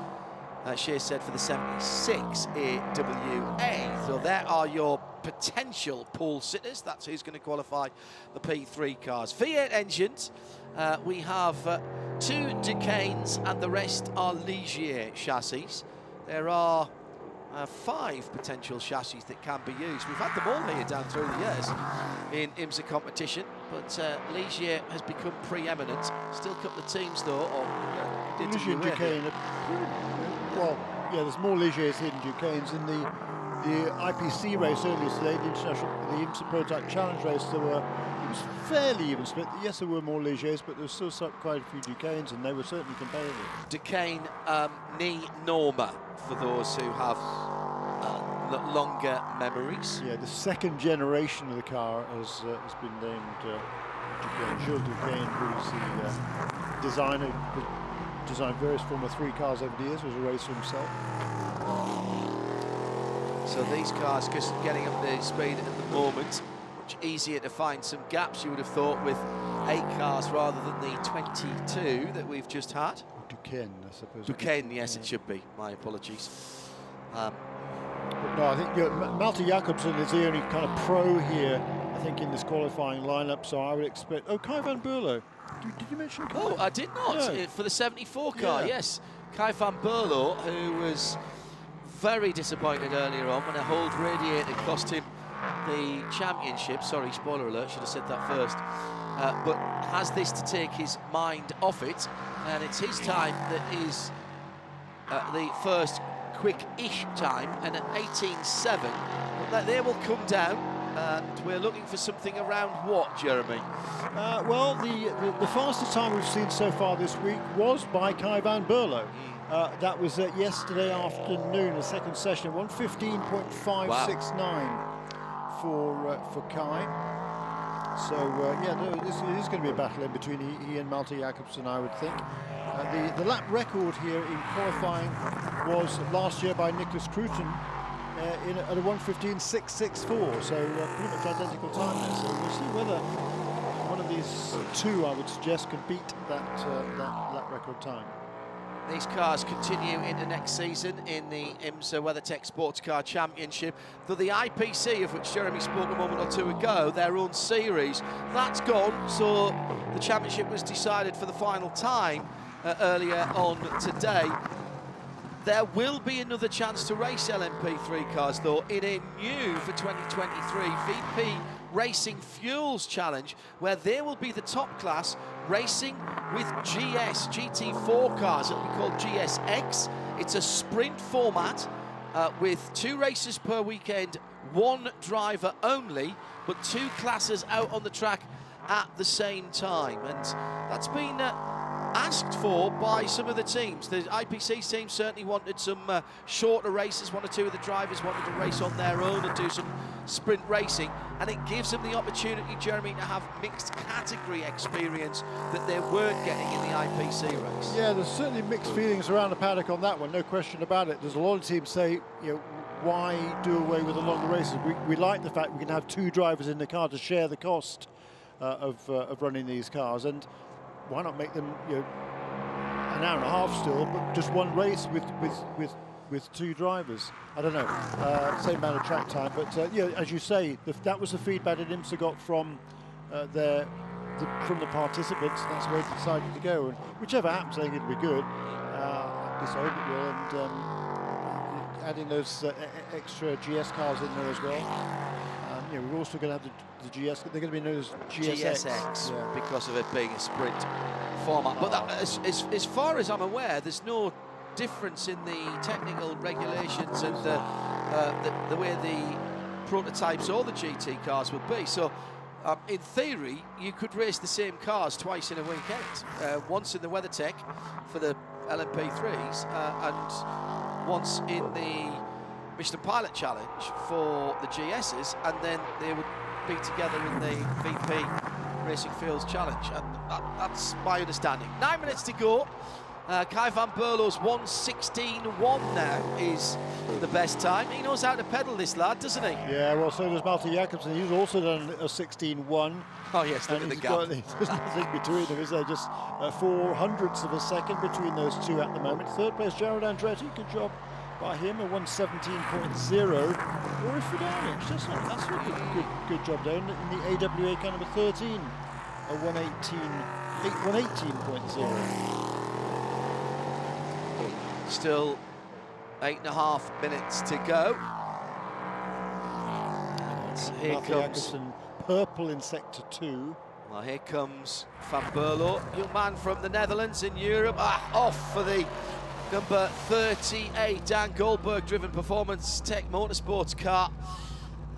Shea said for the 76 AWA. So there are your potential pole sitters. That's who's going to qualify the P3 cars. V8 engines, we have 2 Ducanes and the rest are Ligier chassis. There are 5 potential chassis that can be used. We've had them all here down through the years in IMSA competition, but Ligier has become preeminent. Still a couple of teams though, Ligier and Ducane. Well, yeah, there's more Ligiers here than Ducanes. In the IPC race earlier today, the IMSA Prototype Challenge race, it was fairly even split. Yes, there were more Ligiers, but there was still quite a few Ducanes, and they were certainly competitive. Ducane Knee Norma, for those who have longer memories. Yeah, the second generation of the car has been named Ducane. Jules Ducane, who's the designer, designed various Formula 3 cars over the years, was a racer himself. So these cars just getting up their speed at the moment. Much easier to find some gaps, you would have thought, with 8 cars rather than the 22 that we've just had. Duquesne, I suppose. Duquesne, yes, it should be. My apologies. But no, I think Malte Jakobsen is the only kind of pro here, I think, in this qualifying lineup. So I would expect. Oh, Kai van Berlo. Did you mention Kai? Oh, I did not. No. For the 74 car, yeah. yes. Kai van Berlo, who was very disappointed earlier on when a hold radiator cost him the championship. Sorry, spoiler alert, should have said that first. But has this to take his mind off it, and it's his time that is the first quick-ish time, and at 18.7, but they will come down. And we're looking for something around what, Jeremy? Well, the fastest time we've seen so far this week was by Kai van Berlo. That was yesterday afternoon, the second session, 1:15.569 for Kai. So yeah, this is going to be a battle in between he and Malte Jakobsen, I would think. The lap record here in qualifying was last year by Nicholas Cruton. At a 1:15.664, so pretty much identical time there. So we'll see whether one of these 2, I would suggest, could beat that lap record time. These cars continue into next season in the IMSA WeatherTech Sports Car Championship. Though the IPC, of which Jeremy spoke a moment or 2 ago, their own series, that's gone. So the championship was decided for the final time earlier on today. There will be another chance to race LMP3 cars, though, in a new, for 2023, VP Racing Fuels Challenge, where there will be the top class racing with GT4 cars. It'll be called GSX. It's a sprint format with 2 races per weekend, 1 driver only, but 2 classes out on the track at the same time. And that's been asked for by some of the teams. The IPC team certainly wanted some shorter races. One or two of the drivers wanted to race on their own and do some sprint racing, and it gives them the opportunity, Jeremy, to have mixed category experience that they weren't getting in the IPC race. Yeah, there's certainly mixed feelings around the paddock on that one, no question about it. There's a lot of teams say, you know, why do away with the longer races? We like the fact we can have two drivers in the car to share the cost of running these cars, and why not make them, you know, an hour and a half still, but just one race with two drivers? I don't know, same amount of track time, but yeah, as you say, that was the feedback that IMSA got from the participants. That's where they decided to go, and whichever happens, I think it'll be good. At least I hope it will, and adding those extra GS cars in there as well. You know, we're also going to have the GS. They're going to be known as GSX, yeah, because of it being a sprint format. But that, as far as I'm aware, there's no difference in the technical regulations and the way the prototypes or the GT cars would be. So, in theory, you could race the same cars twice in a weekend. Once in the WeatherTech for the LMP3s and once in the Michelin Pilot Challenge for the GSs, and then they would be together in the VP Racing Fields Challenge. And that's my understanding. 9 minutes to go. Kai van Berlo's 1:16.1 now is the best time. He knows how to pedal, this lad, doesn't he? Yeah, well, so does Malte Jakobsen. He's also done a 16.1. Oh yes, look at the gap. There's nothing between them, is there? Just 400ths of a second between those two at the moment. Third place, Jared Andretti. Good job by him, a 1:17.0. Or if that's a good job down in the AWA car number 13, a 118.0. Still 8.5 minutes to go. Here comes purple in sector 2. Well, here comes Van Berlo, young man from the Netherlands in Europe. Off for the number 38 Dan Goldberg driven Performance Tech Motorsports car.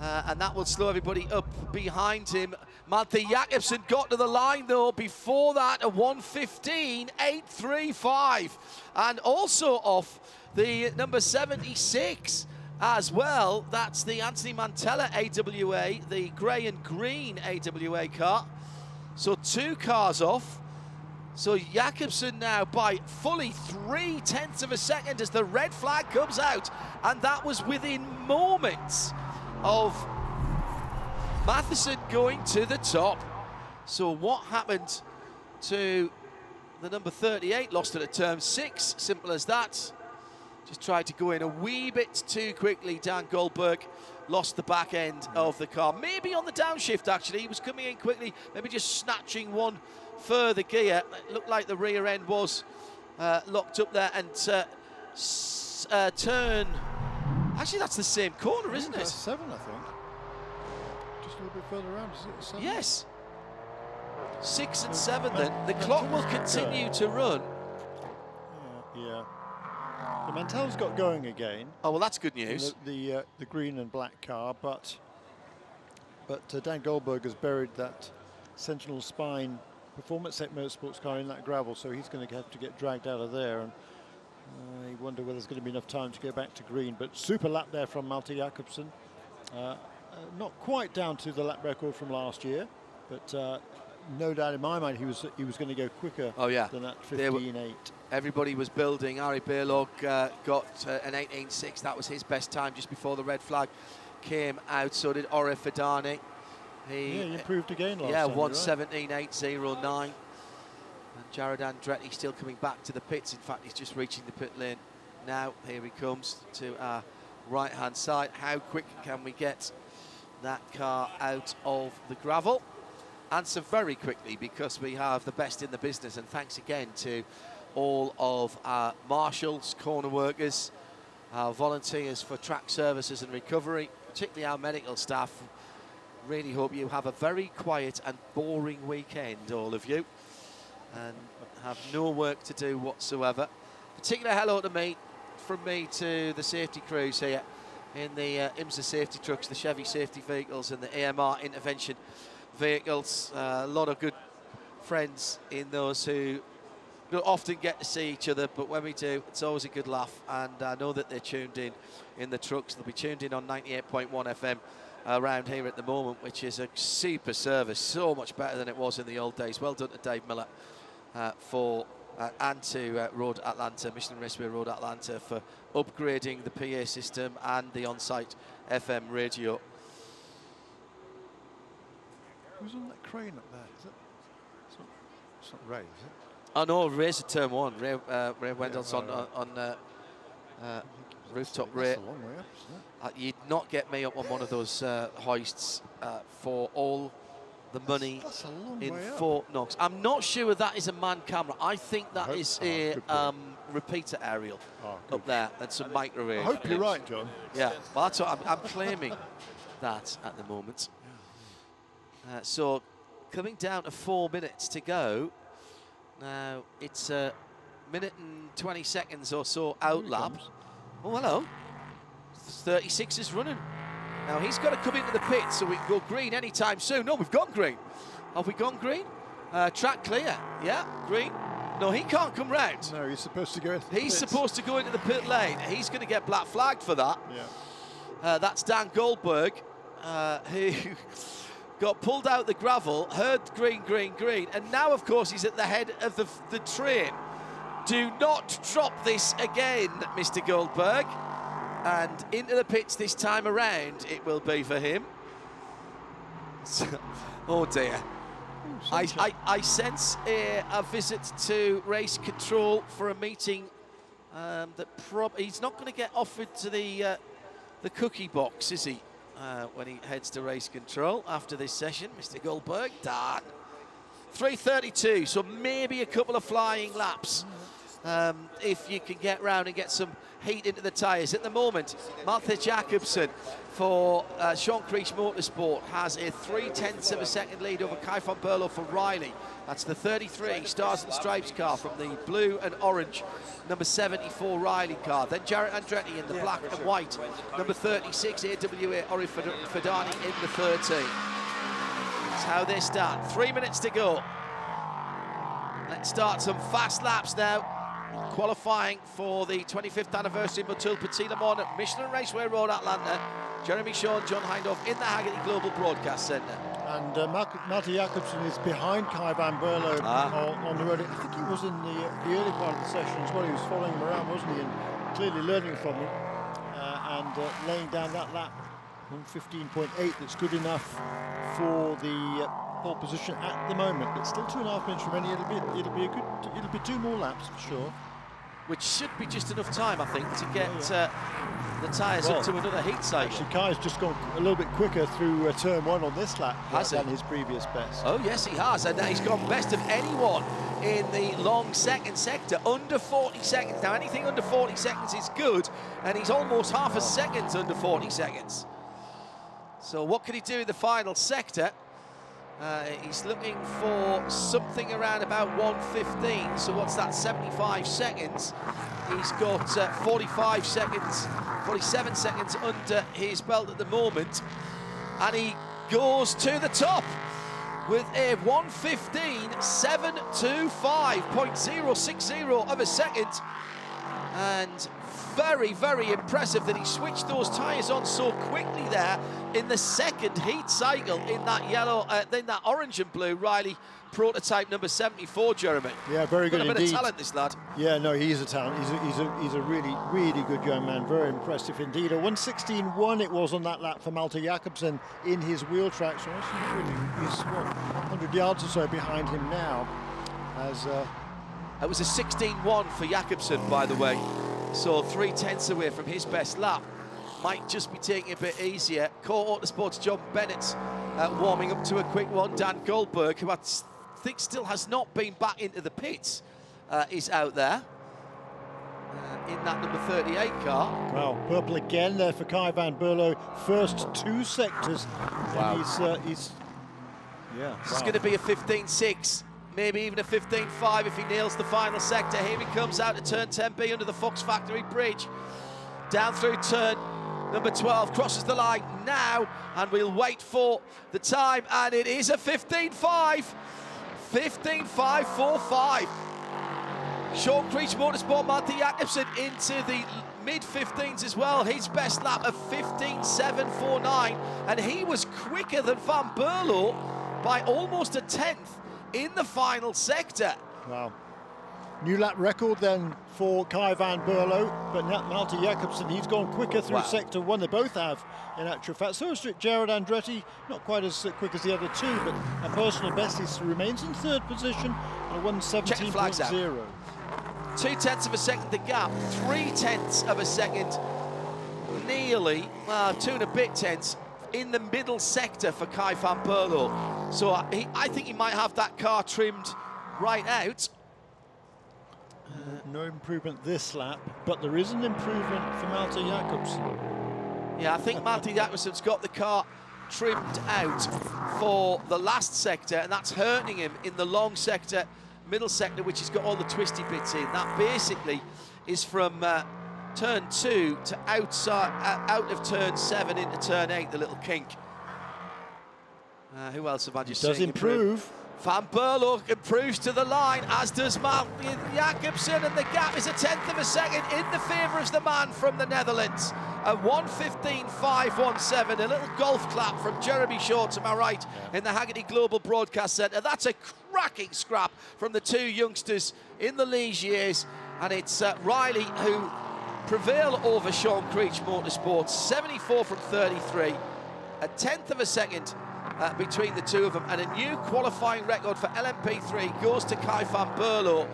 And that will slow everybody up behind him. Malte Jakobsen got to the line though before that, a 1:15.835, and also off the number 76 as well. That's the Anthony Mantella AWA, the grey and green AWA car. So two cars off. So Jakobsen now by fully 0.3 of a second as the red flag comes out, and that was within moments of Matheson going to the top. So what happened to the number 38? Lost it at turn 6, simple as that. Just tried to go in a wee bit too quickly. Dan Goldberg lost the back end of the car. Maybe on the downshift actually, he was coming in quickly, maybe just snatching one further gear. It looked like the rear end was locked up there, and turn, actually that's the same corner, isn't it? 7, I think. Just a little bit further around, is it 7? Yes. 6 and 7 then. The clock will continue to run. Yeah. The Mantel's got going again. Oh, well, that's good news. The green and black car, but Dan Goldberg has buried that Sentinel Spine Performance Tech Motorsports car in that gravel, so he's going to have to get dragged out of there. And I wonder whether there's going to be enough time to go back to green. But super lap there from Malte Jakobsen. Not quite down to the lap record from last year, but no doubt in my mind he was going to go quicker than that 15.8. Everybody was building. Ari Beerlog got an 18.6. That was his best time just before the red flag came out. So did Ore Fidani. He improved again last time. 1:17.809. And Jared Andretti still coming back to the pits. In fact, he's just reaching the pit lane now. Here he comes to our right-hand side. How quick can we get that car out of the gravel? Answer very quickly, because we have the best in the business, and thanks again to all of our marshals, corner workers, our volunteers for track services and recovery, particularly our medical staff. Really hope you have a very quiet and boring weekend, all of you, and have no work to do whatsoever. Particular hello from me to the safety crews here in the IMSA safety trucks, the Chevy safety vehicles and the AMR intervention vehicles. A lot of good friends in those who don't often get to see each other, but when we do, it's always a good laugh. And I know that they're tuned in the trucks. They'll be tuned in on 98.1 FM around here at the moment, which is a super service, so much better than it was in the old days. Well done to Dave Miller and to Road Atlanta, Michelin Raceway Road Atlanta, for upgrading the PA system and the on-site FM radio. Who's on that crane up there? Is it? It's not Ray, is it? Oh no, Ray's at turn one. Ray Wendell's on rooftop Ray. That's a long way up, isn't it? You'd not get me up on one of those hoists for all the money That's a long in way up. Fort Knox. I'm not sure that is a man camera. I think that hope is so. a Good point. repeater aerial good. up there and some microwave. I hope you're right, John. Yeah, well, that's what I'm claiming that at the moment. So coming down to 4 minutes to go. Now it's a minute and 20 seconds or so out lap. Oh, hello. 36 is running. Now he's got to come into the pit so we can go green anytime soon. No, we've gone green. Have we gone green? Track clear. Yeah, green. No, he can't come round. No, he's supposed to go into the He's pits. supposed to go into the pit lane. He's going to get black flagged for that. Yeah. That's Dan Goldberg, who got pulled out the gravel, heard green, green, green, and now, of course, he's at the head of the train. Do not drop this again, Mr. Goldberg. And into the pits this time around, it will be for him. Oh, dear. I sense a visit to race control for a meeting that he's not going to get offered to the cookie box, is he? When he heads to race control after this session, Mr. Goldberg, darn. 3:32, so maybe a couple of flying laps if you can get round and get some heat into the tyres. At the moment, Malte Jacobsen for Sean Creech Motorsport has a 0.3 of a second lead over Kai van Berlo for Riley. That's the 33 Stars and Stripes car from the blue and orange number 74 Riley car. Then Jarrett Andretti in the black and white number 36 AWA Ori Fadani in the 13. That's how they start. 3 minutes to go. Let's start some fast laps now. Qualifying for the 25th anniversary Motul Petit Le Mans at Michelin Raceway Road Atlanta. Jeremy Shaw, John Hindhaugh in the Haggerty Global Broadcast Centre. And Malte Jacobsen is behind Kai van Berlo on the road. I think he was in the early part of the session as well. He was following him around, wasn't he? And clearly learning from him and laying down that lap on 15.8. That's good enough for the pole position at the moment. But still 2.5 minutes remaining. It'll be 2 more laps for sure. Which should be just enough time, I think, to get the tyres up to another heat cycle. Actually, Kai's just gone a little bit quicker through turn 1 on this lap than his previous best. Oh, yes, he has. And he's gone best of anyone in the long second sector, under 40 seconds. Now, anything under 40 seconds is good, and he's almost half a second under 40 seconds. So what can he do in the final sector? He's looking for something around about 1:15. So what's that, 75 seconds? He's got 45 seconds, 47 seconds under his belt at the moment. And he goes to the top with a 1:15.725, 0.060 of a second. And very, very impressive that he switched those tyres on so quickly there in the second heat cycle in that yellow, in that orange and blue Riley prototype number 74, Jeremy. Yeah, very good Got a indeed. bit of talent, this lad. Yeah, no, he's a talent. He's a really, really good young man. Very impressive indeed. A 1:16.1 it was on that lap for Malte Jacobsen in his wheel track. So he's what, 100 yards or so behind him now. As it was a 16.1 for Jacobsen, by the way. So 0.3 away from his best lap. Might just be taking it a bit easier. Core Autosport's John Bennett's warming up to a quick one. Dan Goldberg, who I think still has not been back into the pits, is out there in that number 38 car. Well, purple again there for Kai van Berlo. First 2 sectors. Wow. And he's This is going to be a 15.6. Maybe even a 15.5 if he nails the final sector. Here he comes out to turn 10B under the Fox Factory Bridge. Down through turn number 12, crosses the line now, and we'll wait for the time, and it is a 15.5. 15.545. Sean Creech Motorsport, Marty Jakobsen into the mid-15s as well. His best lap of 15.749, and he was quicker than Van Berlo by almost a tenth in the final sector. Wow. New lap record then for Kai van Berlo, but Malte Jakobsen, he's gone quicker through sector 1. They both have, in actual fact. So is Jared Andretti, not quite as quick as the other two, but a personal best. He remains in third position at 1:17.0. 0.2 of a second the gap, 0.3 of a second, nearly 2 and a bit tenths in the middle sector for Kai van Berlo. So I think he might have that car trimmed right out. No improvement this lap, but there is an improvement for Malte Jakobsen. Yeah, I think Malte Jakobsen's got the car trimmed out for the last sector, and that's hurting him in the long sector, middle sector, which has got all the twisty bits in. That basically is from turn 2 to out of turn 7 into turn 8, the little kink. Who else have I just seen? Does improve. Van Berlo improves to the line, as does Malte Jakobsen, and the gap is 1/10 of a second in the favour of the man from the Netherlands. A 1:15.517, a little golf clap from Jeremy Shaw to my right in the Haggerty Global Broadcast Centre. That's a cracking scrap from the two youngsters in the Ligiers, and it's Riley who prevail over Sean Creech Motorsports, 74 from 33, 1/10 of a second between the two of them, and a new qualifying record for LMP3 goes to Kai van Berlo.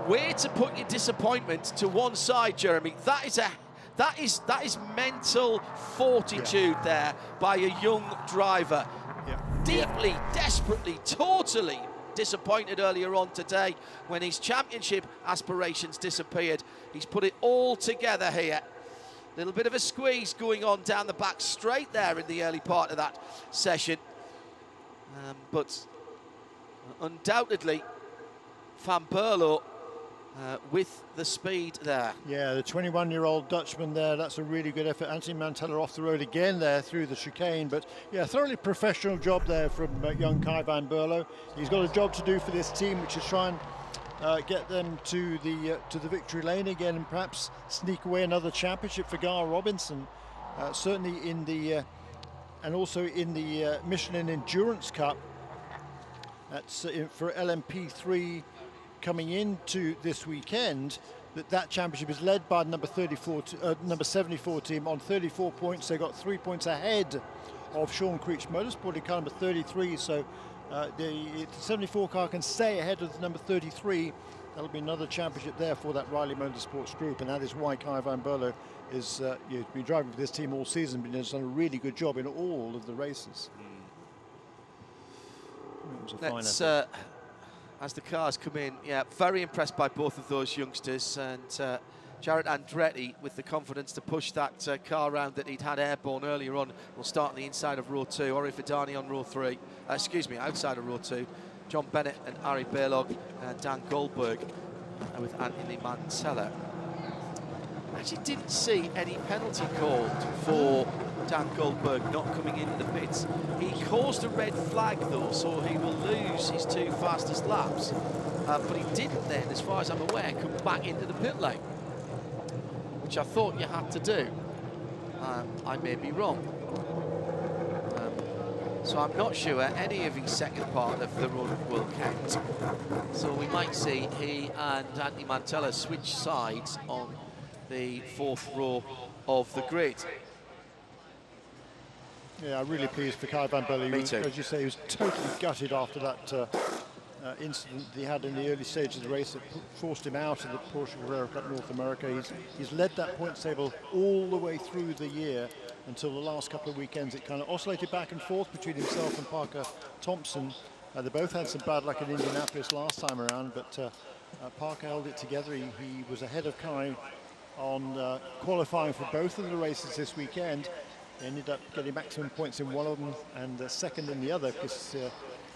Where to put your disappointment to one side, Jeremy? That is mental fortitude there by a young driver. Deeply, desperately, totally disappointed earlier on today when his championship aspirations disappeared. He's put it all together here. Little bit of a squeeze going on down the back straight there in the early part of that session. But undoubtedly, Van Berlo with the speed there. Yeah, the 21-year-old Dutchman there, that's a really good effort. Anthony Mantella off the road again there through the chicane. But yeah, thoroughly professional job there from young Kai van Berlo. He's got a job to do for this team, which is try and get them to the victory lane again, and perhaps sneak away another championship for Gar Robinson. Certainly in the and also in the Michelin Endurance Cup. That's for LMP3 coming into this weekend. That championship is led by number 74 team on 34 points. They got 3 points ahead of Sean Creech Motorsport in car number 33. So. The 74 car can stay ahead of the number 33. That'll be another championship there for that Riley Motorsports group, and that is why Kai van Berlo is he's been driving for this team all season, but he's done a really good job in all of the races. Let's, as the cars come in, very impressed by both of those youngsters, and Jared Andretti with the confidence to push that car round that he'd had airborne earlier on. Will start on the inside of row 2, Ori Fidani on row 3, outside of row 2. John Bennett and Ari Berlog and Dan Goldberg with Anthony Mantella. Actually didn't see any penalty called for Dan Goldberg not coming into the pits. He caused a red flag though, so he will lose his 2 fastest laps. But he didn't then, as far as I'm aware, come back into the pit lane, which I thought you had to do. I may be wrong. So I'm not sure any of his second part of the run will count. So we might see he and Anthony Mantella switch sides on the 4th row of the grid. Yeah, I'm really pleased for Kai van Berlo. Me too. As you say, he was totally gutted after that incident he had in the early stage of the race that forced him out of the Porsche Carrera Cup North America. He's led that points table all the way through the year until the last couple of weekends. It kind of oscillated back and forth between himself and Parker Thompson. They both had some bad luck in Indianapolis last time around, but Parker held it together. He was ahead of Kai on qualifying for both of the races this weekend. He ended up getting maximum points in one of them and second in the other, because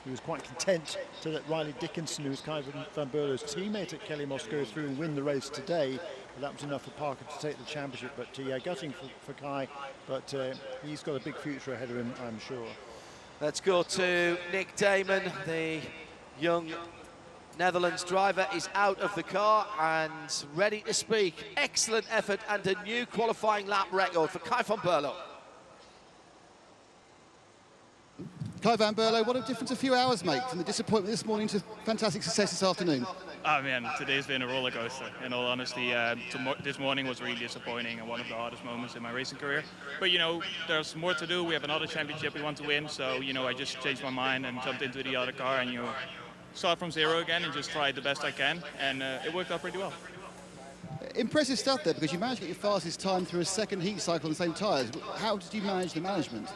he was quite content to let Riley Dickinson, who was Kai van Berlo's teammate at Kelly Moss, go through and win the race today. But that was enough for Parker to take the championship. But yeah, gutting for Kai, but he's got a big future ahead of him, I'm sure. Let's go to Nick Damon, the young Netherlands driver is out of the car and ready to speak. Excellent effort and a new qualifying lap record for Kai van Berlo. Kai van Berlo, what a difference a few hours make from the disappointment this morning to fantastic success this afternoon. Oh man, today's been a roller coaster. In all honesty, this morning was really disappointing and one of the hardest moments in my racing career. But you know, there's more to do. We have another championship we want to win. So you know, I just changed my mind and jumped into the other car and start from zero again and just try the best I can. And it worked out pretty well. Impressive stuff there, because you managed to get your fastest time through a second heat cycle on the same tyres. How did you manage the management?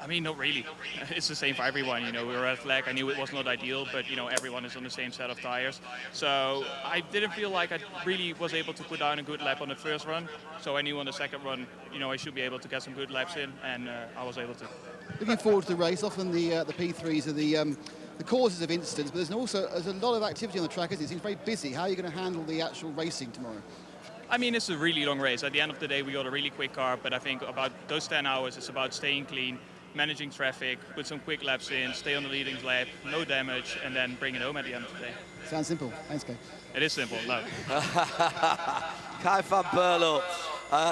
I mean, not really. It's the same for everyone. You know, we were at flag. I knew it was not ideal, but you know, everyone is on the same set of tires. So I didn't feel like I really was able to put down a good lap on the first run. So I knew on the second run, you know, I should be able to get some good laps in, and I was able to. Looking forward to the race. Often the P3s are the causes of incidents, but there's a lot of activity on the track. It seems very busy. How are you going to handle the actual racing tomorrow? I mean, it's a really long race. At the end of the day, we got a really quick car, but I think about those 10 hours, it's about staying clean, managing traffic, put some quick laps in, stay on the leading lap, no damage, and then bring it home at the end of the day. Sounds simple. Thanks, Kai. It is simple, no. Kai van Berlo,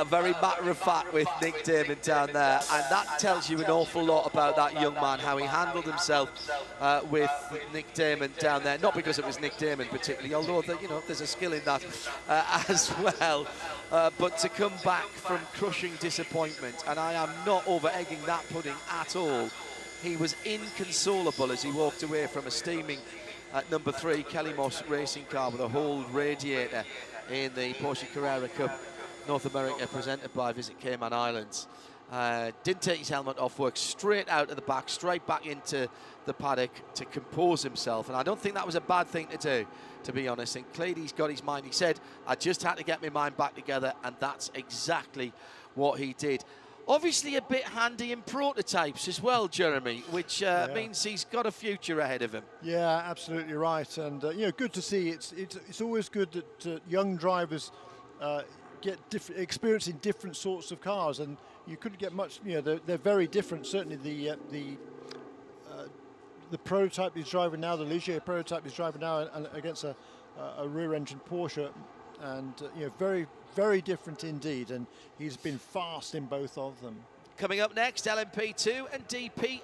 very matter-of-fact with Nick Damon down there, and that tells you an awful lot about that young man, how he handled himself with Nick Damon down there. Not because it was Nick Damon particularly, although there's a skill in that as well. But to come back from crushing disappointment, and I am not over-egging that pudding at all. He was inconsolable as he walked away from a steaming number 3 Kelly Moss racing car with a whole radiator in the Porsche Carrera Cup North America presented by Visit Cayman Islands. Didn't take his helmet off, worked straight out of the back, straight back into the paddock to compose himself. And I don't think that was a bad thing to do, to be honest. And Clady's got his mind. He said, I just had to get my mind back together, and that's exactly what he did. Obviously a bit handy in prototypes as well, Jeremy, which means he's got a future ahead of him. Yeah, absolutely right. And, good to see. It's always good that young drivers get experience in different sorts of cars, and you couldn't get much. They're very different. Certainly the prototype he's driving now, the Ligier prototype he's driving now, and against a rear-engine Porsche, and very, very different indeed. And he's been fast in both of them. Coming up next, LMP2 and DPi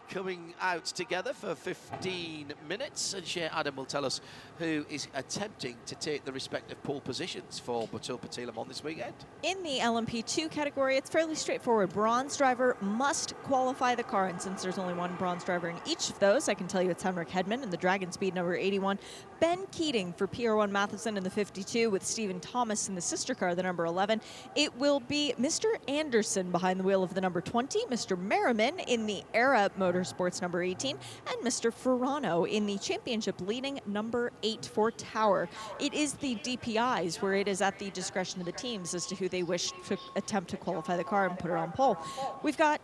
coming out together for 15 minutes. And Shea Adam will tell us who is attempting to take the respective pole positions for Motul Petit Le Mans this weekend. In the LMP2 category, it's fairly straightforward. Bronze driver must qualify the car, and since there's only one bronze driver in each of those, I can tell you it's Henrik Hedman in the Dragon Speed number 81, Ben Keating for PR1 Matheson in the 52 with Stephen Thomas in the sister car, the number 11. It will be Mr. Anderson behind the wheel of the number 20, Mr. Merriman in the Era Motorsports number 18, and Mr. Ferrano in the championship leading number 8 for Tower. It is the DPIs where it is at the discretion of the teams as to who they wish to attempt to qualify the car and put it on pole. We've got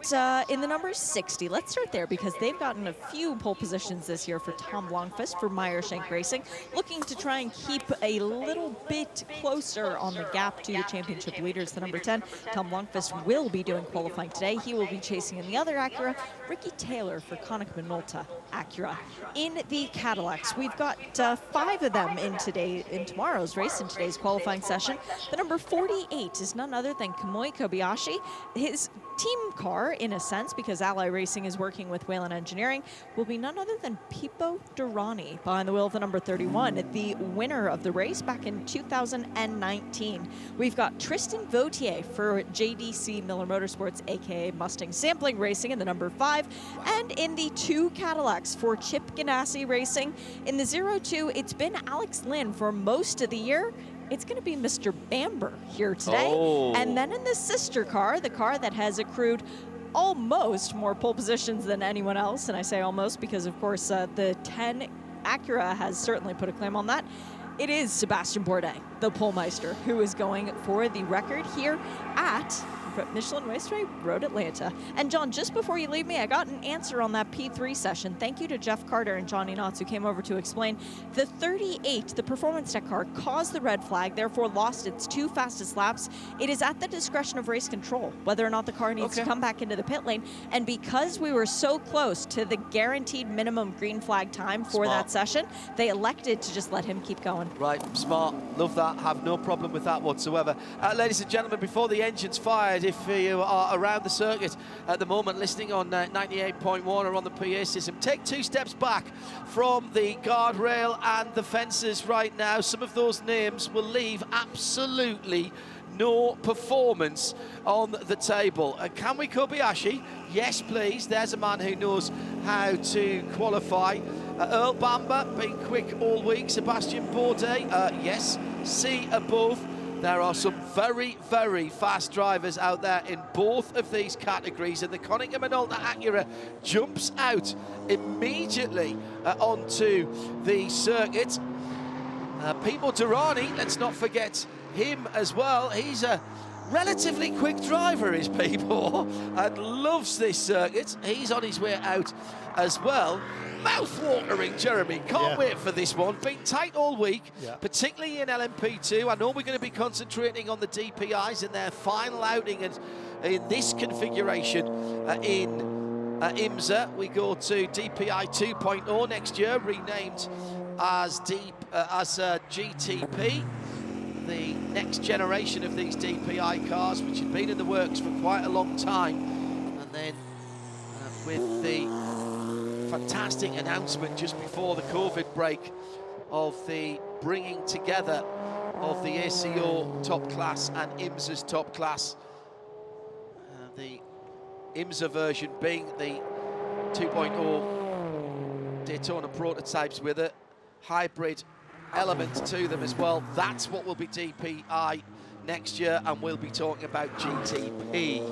in the number 60, let's start there because they've gotten a few pole positions this year for Tom Longfist for Meyershank Racing, looking to try and keep a little bit closer on the gap to the championship leaders, the number 10. Tom Longfist will be doing qualifying today. He will be chasing in the other Acura, Ricky Taylor for Konica Minolta Acura. In the Cadillacs, we've got 5 of them in tomorrow's race, in today's qualifying session. The number 48 is none other than Kamui Kobayashi. His team car, in a sense, because Ally Racing is working with Whelen Engineering, will be none other than Pipo Durrani behind the wheel of the number 31, the winner of the race back in 2019. We've got Tristan Vautier for JDC Miller Motorsports, aka Mustang Sampling Racing, in the number 5, and in the 2 Cadillacs for Chip Ganassi Racing. In the 02, it's been Alex Lynn for most of the year. It's going to be Mr. Bamber here today. Oh. And then in the sister car, the car that has accrued almost more pole positions than anyone else, and I say almost because, of course, the 10 Acura has certainly put a claim on that. It is Sebastian Bourdais, the pole meister, who is going for the record here at for Michelin Raceway Road Atlanta. And John, just before you leave me, I got an answer on that P3 session. Thank you to Jeff Carter and Johnny Knotts, who came over to explain. The 38, the performance tech car, caused the red flag, therefore lost its 2 fastest laps. It is at the discretion of race control whether or not the car needs to come back into the pit lane. And because we were so close to the guaranteed minimum green flag time for that session, they elected to just let him keep going. Right, smart. Love that. Have no problem with that whatsoever. Ladies and gentlemen, before the engine's fired, if you are around the circuit at the moment listening on 98.1 or on the PA system, take 2 steps back from the guardrail and the fences right now. Some of those names will leave absolutely no performance on the table. Can we Kobayashi? Yes, please. There's a man who knows how to qualify. Earl Bamber being quick all week. Sebastian Bourdais, yes. C above. There are some very, very fast drivers out there in both of these categories, and the Konica Minolta Acura jumps out immediately onto the circuit. Pipo Derani, let's not forget him as well. He's a relatively quick driver, is Pipo, and loves this circuit. He's on his way out as well. Mouth-watering, Jeremy. Can't wait for this one. Been tight all week, particularly in LMP2. I know we're going to be concentrating on the DPIs in their final outing and in this configuration in IMSA. We go to DPi 2.0 next year, renamed as GTP. The next generation of these DPi cars, which had been in the works for quite a long time. And then with the fantastic announcement just before the COVID break of the bringing together of the ACO top class and IMSA's top class. The IMSA version being the 2.0 Daytona prototypes with a hybrid element to them as well. That's what will be DPi next year, and we'll be talking about GTP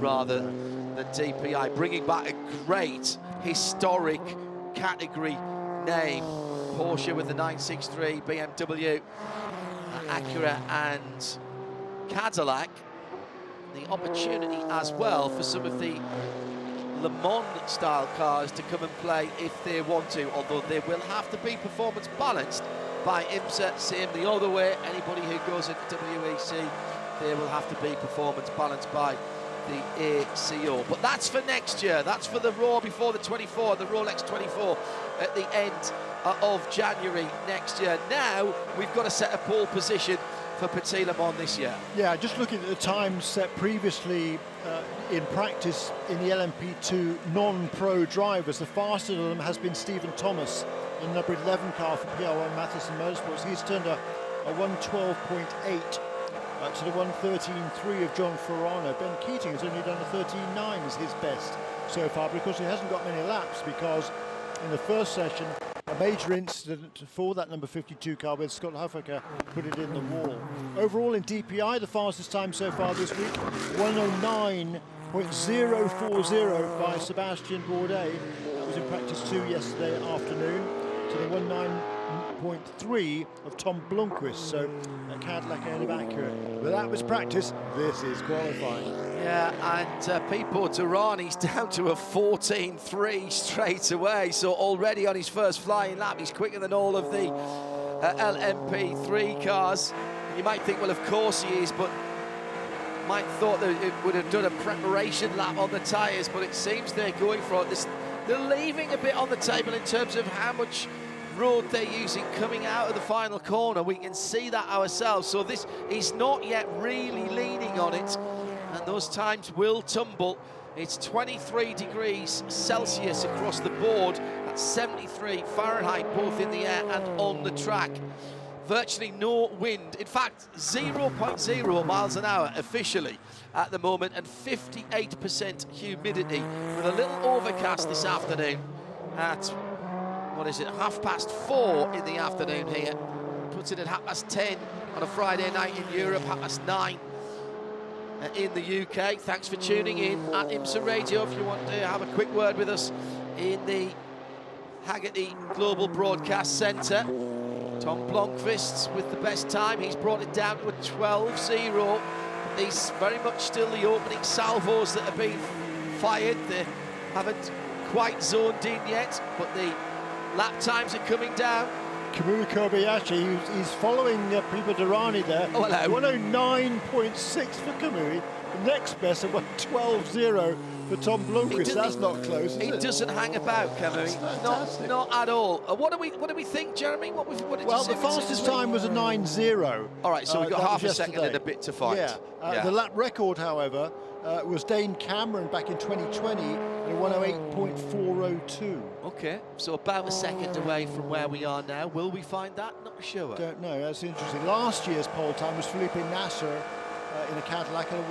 rather than DPi, bringing back a great historic category name. Porsche with the 963, BMW, Acura and Cadillac. The opportunity as well for some of the Le Mans style cars to come and play if they want to, although they will have to be performance balanced by IMSA. Same the other way, anybody who goes into WEC, they will have to be performance balanced by the ACO. But that's for next year. That's for the Raw before the 24, the Rolex 24 at the end of January next year. Now we've got to set a pole position for Petit Le Mans this year. Yeah, just looking at the times set previously in practice in the LMP2 non-pro drivers, the fastest of them has been Stephen Thomas in the number 11 car for PR1 Matheson Motorsports. He's turned a 112.8 to the 113.3 of John Ferrano. Ben Keating has only done a 13.9 as his best so far, because he hasn't got many laps, because in the first session a major incident for that number 52 car with Scott Huffaker put it in the wall. Overall in DPi, the fastest time so far this week, 109.040 by Sebastian Bourdais. That was in practice 2 yesterday afternoon, to the 109.3 of Tom Blomqvist, so a Cadillac ahead of Acura. But that was practice, this is qualifying. Yeah, and Pipo Derani's down to a 14.3 straight away, so already on his first flying lap, he's quicker than all of the LMP3 cars. You might think, well, of course he is, but might thought that it would have done a preparation lap on the tyres, but it seems they're going for it. They're leaving a bit on the table in terms of how much road they're using coming out of the final corner. We can see that ourselves, so this is not yet really leaning on it, and those times will tumble. It's 23 degrees Celsius across the board, that's 73 Fahrenheit both in the air and on the track. Virtually no wind, in fact 0.0 miles an hour officially at the moment, and 58% humidity, with a little overcast this afternoon at, what is it, 4:30 in the afternoon here. Puts it at 10:30 on a Friday night in Europe, 9:30 in the UK. Thanks for tuning in at IMSA Radio. If you want to have a quick word with us in the Haggerty Global Broadcast Centre. Tom Blomqvist with the best time. He's brought it down to a 12.0. these very much still the opening salvos that are being fired. They haven't quite zoned in yet, but the lap times are coming down. Kamui Kobayashi, he's following Prima Durrani there. Oh, hello. 109.6 for Kamui. The next best of 112.0 for Tom Blomqvist. That's not close, is it? He doesn't hang about, Kamui. Not at all. What do we think, Jeremy? What did Well, you say the fastest time was a 9.0. All right, so we've got that half a was second yesterday. and a bit to fight. Yeah. The lap record, however, was Dane Cameron back in 2020 at 108.402. Okay, so about a second away from where we are now. Will we find that? Not sure. Don't know, that's interesting. Last year's pole time was Felipe Nasser in a Cadillac at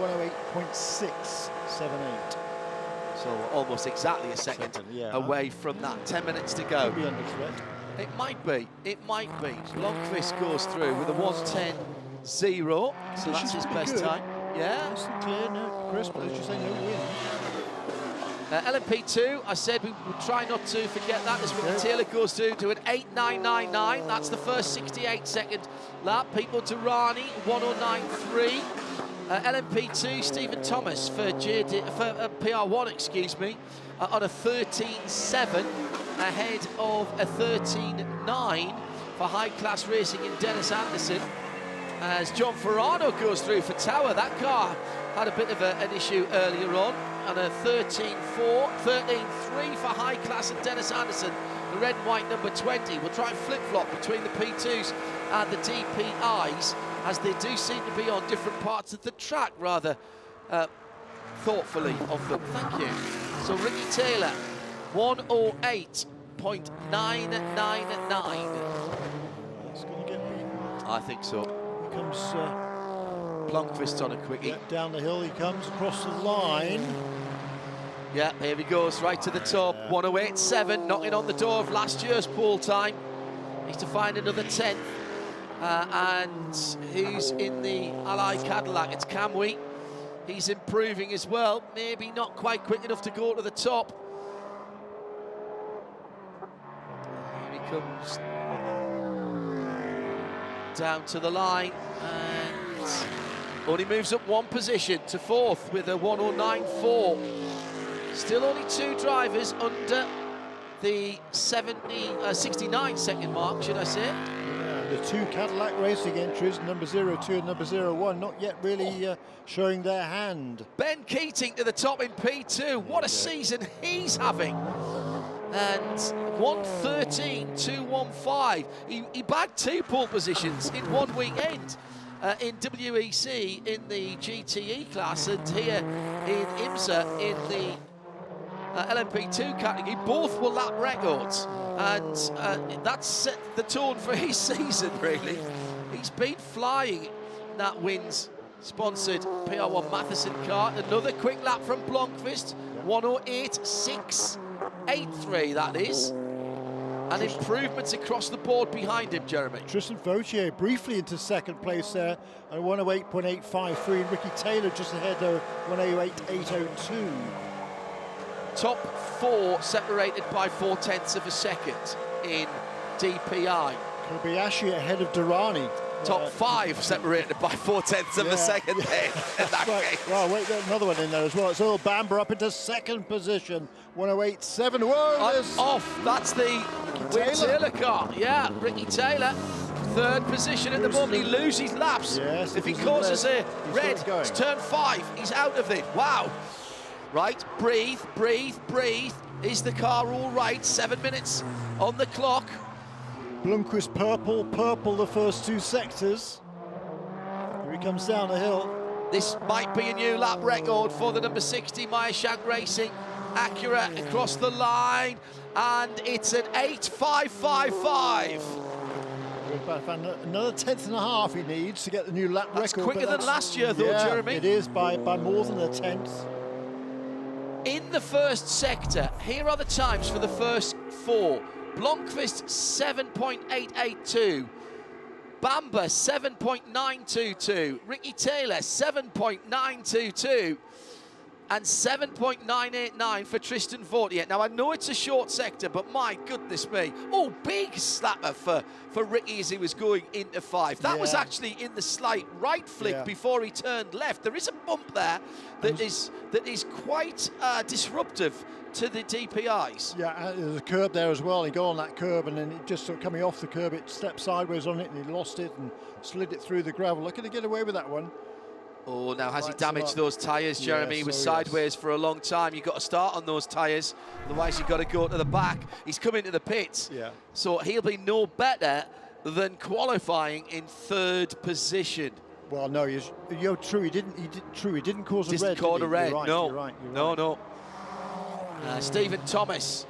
108.678. So almost exactly a second away from that. 10 minutes to go. Could be under threat. It might be. It might be. Blomqvist goes through with a 110.0, so that's his best good. time. Yeah. Nice and clear, no crisp, as you say, no wind. LMP2, I said we would try not to forget that as Ricky Taylor goes through to an 8.999. That's the first 68-second lap. People to Rani, 109.3. LMP2, Stephen Thomas for PR1, excuse me, on a 13.7 ahead of a 13.9 for high-class racing in Dennis Anderson. As John Ferrano goes through for Tower, that car had a bit of an issue earlier on, and a 13.4, 13.3 for high class and Dennis Anderson, the red and white number 20. We'll try and flip-flop between the P2s and the DPIs, as they do seem to be on different parts of the track rather thoughtfully of them. Thank you. So Ricky Taylor, 108.999. It's going to get beaten. I think so. Here comes Blomqvist on a quickie. down the hill he comes, across the line. Yeah, here he goes, right to the top. 108.7, knocking on the door of last year's pole time. Needs to find another 10th. And who's in the Ally Cadillac? It's Kamui. He's improving as well. Maybe not quite quick enough to go to the top. Here he comes down to the line, and only moves up one position to fourth with a 109.4. Still only two drivers under the 69-second mark, should I say. Yeah, the two Cadillac racing entries, number 02 and number 01, not yet really showing their hand. Ben Keating to the top in P2. What a season he's having. And 113.215. He bagged two pole positions in one weekend in WEC in the GTE class, and here in IMSA in the LMP2 category. Both were lap records, and that's set the tone for his season, really. He's been flying. That wins sponsored PR1 Matheson car. Another quick lap from Blomqvist, 108.683, that is. And improvements across the board behind him, Jeremy. Tristan Vautier briefly into second place there at 108.853, and Ricky Taylor just ahead there, 108.802. Top four separated by 0.4 of a second in DPi. Kobayashi ahead of Durrani. Top five separated by 0.4 of a second then, in that case. Well, wait, there's another one in there as well. It's Earl Bamber up into second position, 108.7. Whoa, there's off, that's the Taylor car. Yeah, Ricky Taylor, third position at the moment. He loses laps. Yes, if he causes a red, it's turn 5. He's out of it. Wow. Right, breathe, breathe, breathe. Is the car all right? 7 minutes on the clock. Blomqvist purple the first two sectors. Here he comes down the hill. This might be a new lap record for the number 60 Meyershank Racing. Acura across the line, and it's an 8.555. Another 10th and a half he needs to get the new lap That's record. quicker than last year, though, yeah, Jeremy. It is by more than a 10th. In the first sector, here are the times for the first four. Blomqvist 7.882, Bamber 7.922, Ricky Taylor 7.922. and 7.989 for Tristan Vautier. Now, I know it's a short sector, but my goodness me. Oh, big slapper for Ricky as he was going into 5. That was actually in the slight right flick before he turned left. There is a bump there that is quite disruptive to the DPIs. Yeah, there's a curb there as well. He got on that curb, and then it just sort of coming off the curb, it stepped sideways on it, and he lost it and slid it through the gravel. Looking to get away with that one. Oh, now has he damaged those tyres, Jeremy? He was sideways for a long time. You've got to start on those tyres, otherwise you've got to go to the back. He's coming to the pits, so he'll be no better than qualifying in 3rd position. Well, no, true. He didn't cause a red. Didn't cause a red. You're right. No. Stephen Thomas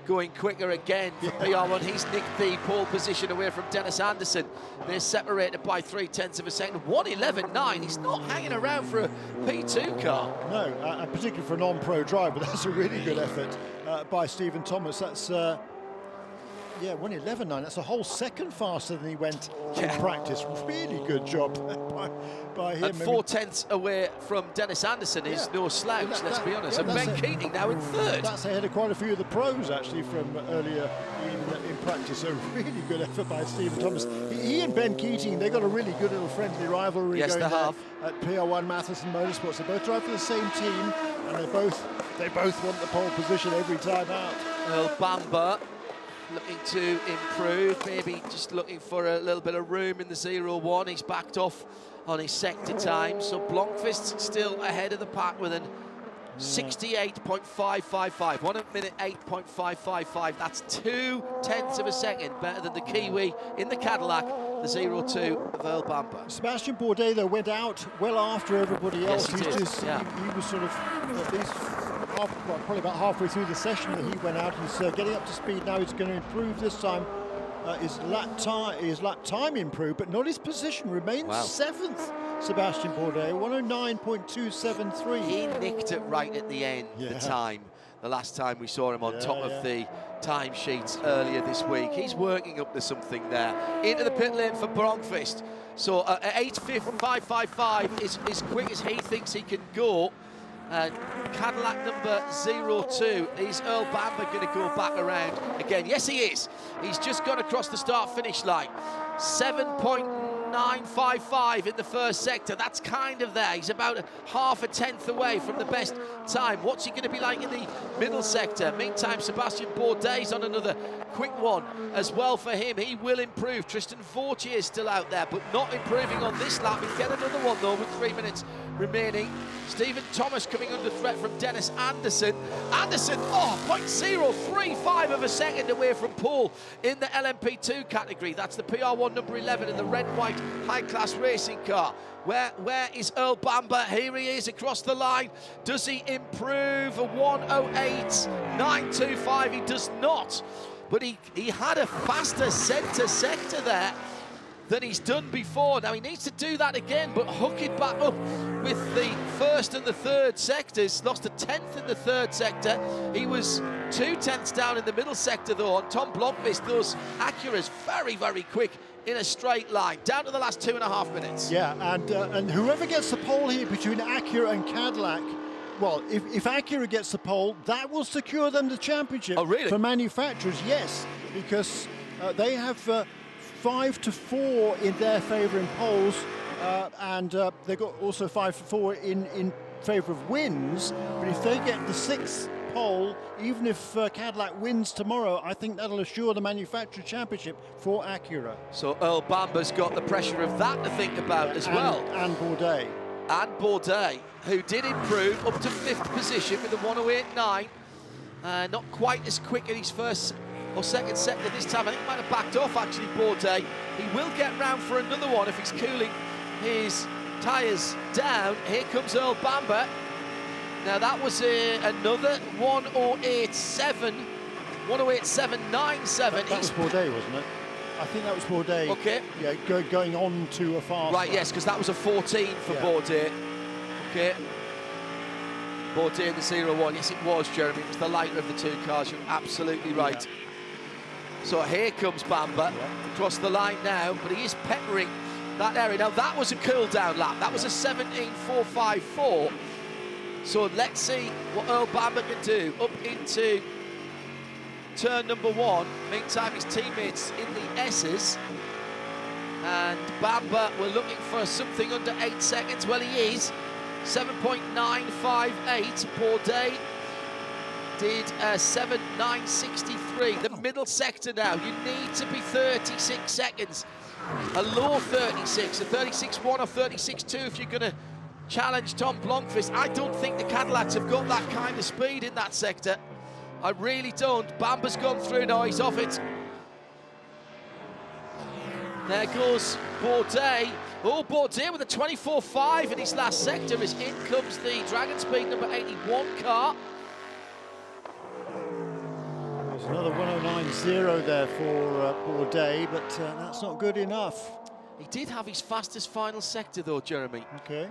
going quicker again for PR1. He's nicked the pole position away from Dennis Anderson. They're separated by 0.3 of a second. 1:11.9. He's not hanging around for a P2 car. No, particularly for a non-pro drive, but that's a really good effort by Stephen Thomas. That's 1:11.9. That's a whole second faster than he went in practice. Really good job by him. And 0.4 away from Dennis Anderson is no slouch, let's be honest. And Ben Keating now in 3rd. That's ahead of quite a few of the pros, actually, from earlier in practice. So really good effort by Stephen Thomas. He and Ben Keating, they got a really good little friendly rivalry going there at PR1 Matheson Motorsports. They both drive for the same team, and they both want the pole position every time out. Earl Bamber looking to improve, maybe just looking for a little bit of room in the 0-1. He's backed off on his sector time, so Blomqvist still ahead of the pack with an 68.555, 1 minute 8.555. That's 0.2 of a second better than the Kiwi in the Cadillac, the 0-2 of Earl Bamber. Sebastian Bourdais, though, went out well after everybody else. Yes, he was sort of at least probably about halfway through the session that he went out. He's getting up to speed now. He's going to improve this time. His lap time improved, but not his position. Remains 7th. Sebastian Bourdais, 109.273. He nicked it right at the end, the time. The last time we saw him on top of the timesheets earlier this week. He's working up to something there. Into the pit lane for Blomqvist. So 8.555 is as quick as he thinks he can go. Cadillac number 02. Is Earl Bamber going to go back around again? Yes, he is. He's just gone across the start-finish line. 7.955 in the first sector. That's kind of there. He's about half a tenth away from the best time. What's he going to be like in the middle sector? Meantime, Sebastian Bourdais on another quick one as well for him. He will improve. Tristan Vautier is still out there, but not improving on this lap. He'll get another one, though, with 3 minutes remaining. Stephen Thomas coming under threat from Dennis Anderson. Anderson, 0.035 of a second away from pole in the LMP2 category. That's the PR1 number 11 in the red-white high-class racing car. Where is Earl Bamber? Here he is across the line. Does he improve? A 1:08.925. He does not. But he had a faster centre sector there than he's done before. Now he needs to do that again, but hook it back up with the first and the third sectors. Lost a 10th in the third sector. He was 0.2 down in the middle sector though. On Tom Blomqvist, those Acuras very, very quick in a straight line, down to the last 2.5 minutes. Yeah, and whoever gets the pole here between Acura and Cadillac, well, if Acura gets the pole, that will secure them the championship. Oh, really? For manufacturers, yes, because they have 5-4 in their favour in poles, and they've got also 5-4 in favour of wins. But if they get the 6th pole, even if Cadillac wins tomorrow, I think that'll assure the manufacturer championship for Acura. So Earl Bamber's got the pressure of that to think about as well. And Bourdais. And Bourdais, who did improve up to 5th position with a 1:08.9. Not quite as quick in his first or second sector this time. I think he might have backed off, actually, Bourdais. He will get round for another one if he's cooling his tyres down. Here comes Earl Bamber. Now, that was another 1:08.7, 1:08.797. That was Bourdais, wasn't it? I think that was Bourdais. Okay. Yeah, going on to a fast. Right, yes, because that was a 14 for Bourdais. Okay. Bourdais in the 0-1. Yes, it was, Jeremy. It was the lighter of the two cars. You're absolutely right. Yeah. So here comes Bamber across the line now, but he is peppering that area. Now, that was a cool-down lap. That was a 17.454. So let's see what Earl Bamber can do up into turn number 1. Meantime, his teammates in the S's. And Bamber, we're looking for something under 8 seconds. Well, he is. 7.958. Bourdais did 7.963. The middle sector now, you need to be 36 seconds. A low 36, a 36.1 or 36.2 if you're going to challenge Tom Blomqvist. I don't think the Cadillacs have got that kind of speed in that sector. I really don't. Bamber's gone through now, he's off it. There goes Bourdais. Oh, Bourdais with a 24.5 in his last sector as in comes the Dragon Speed number 81 car. There's another 109.0 there for Bourdais, but that's not good enough. He did have his fastest final sector though, Jeremy. Okay.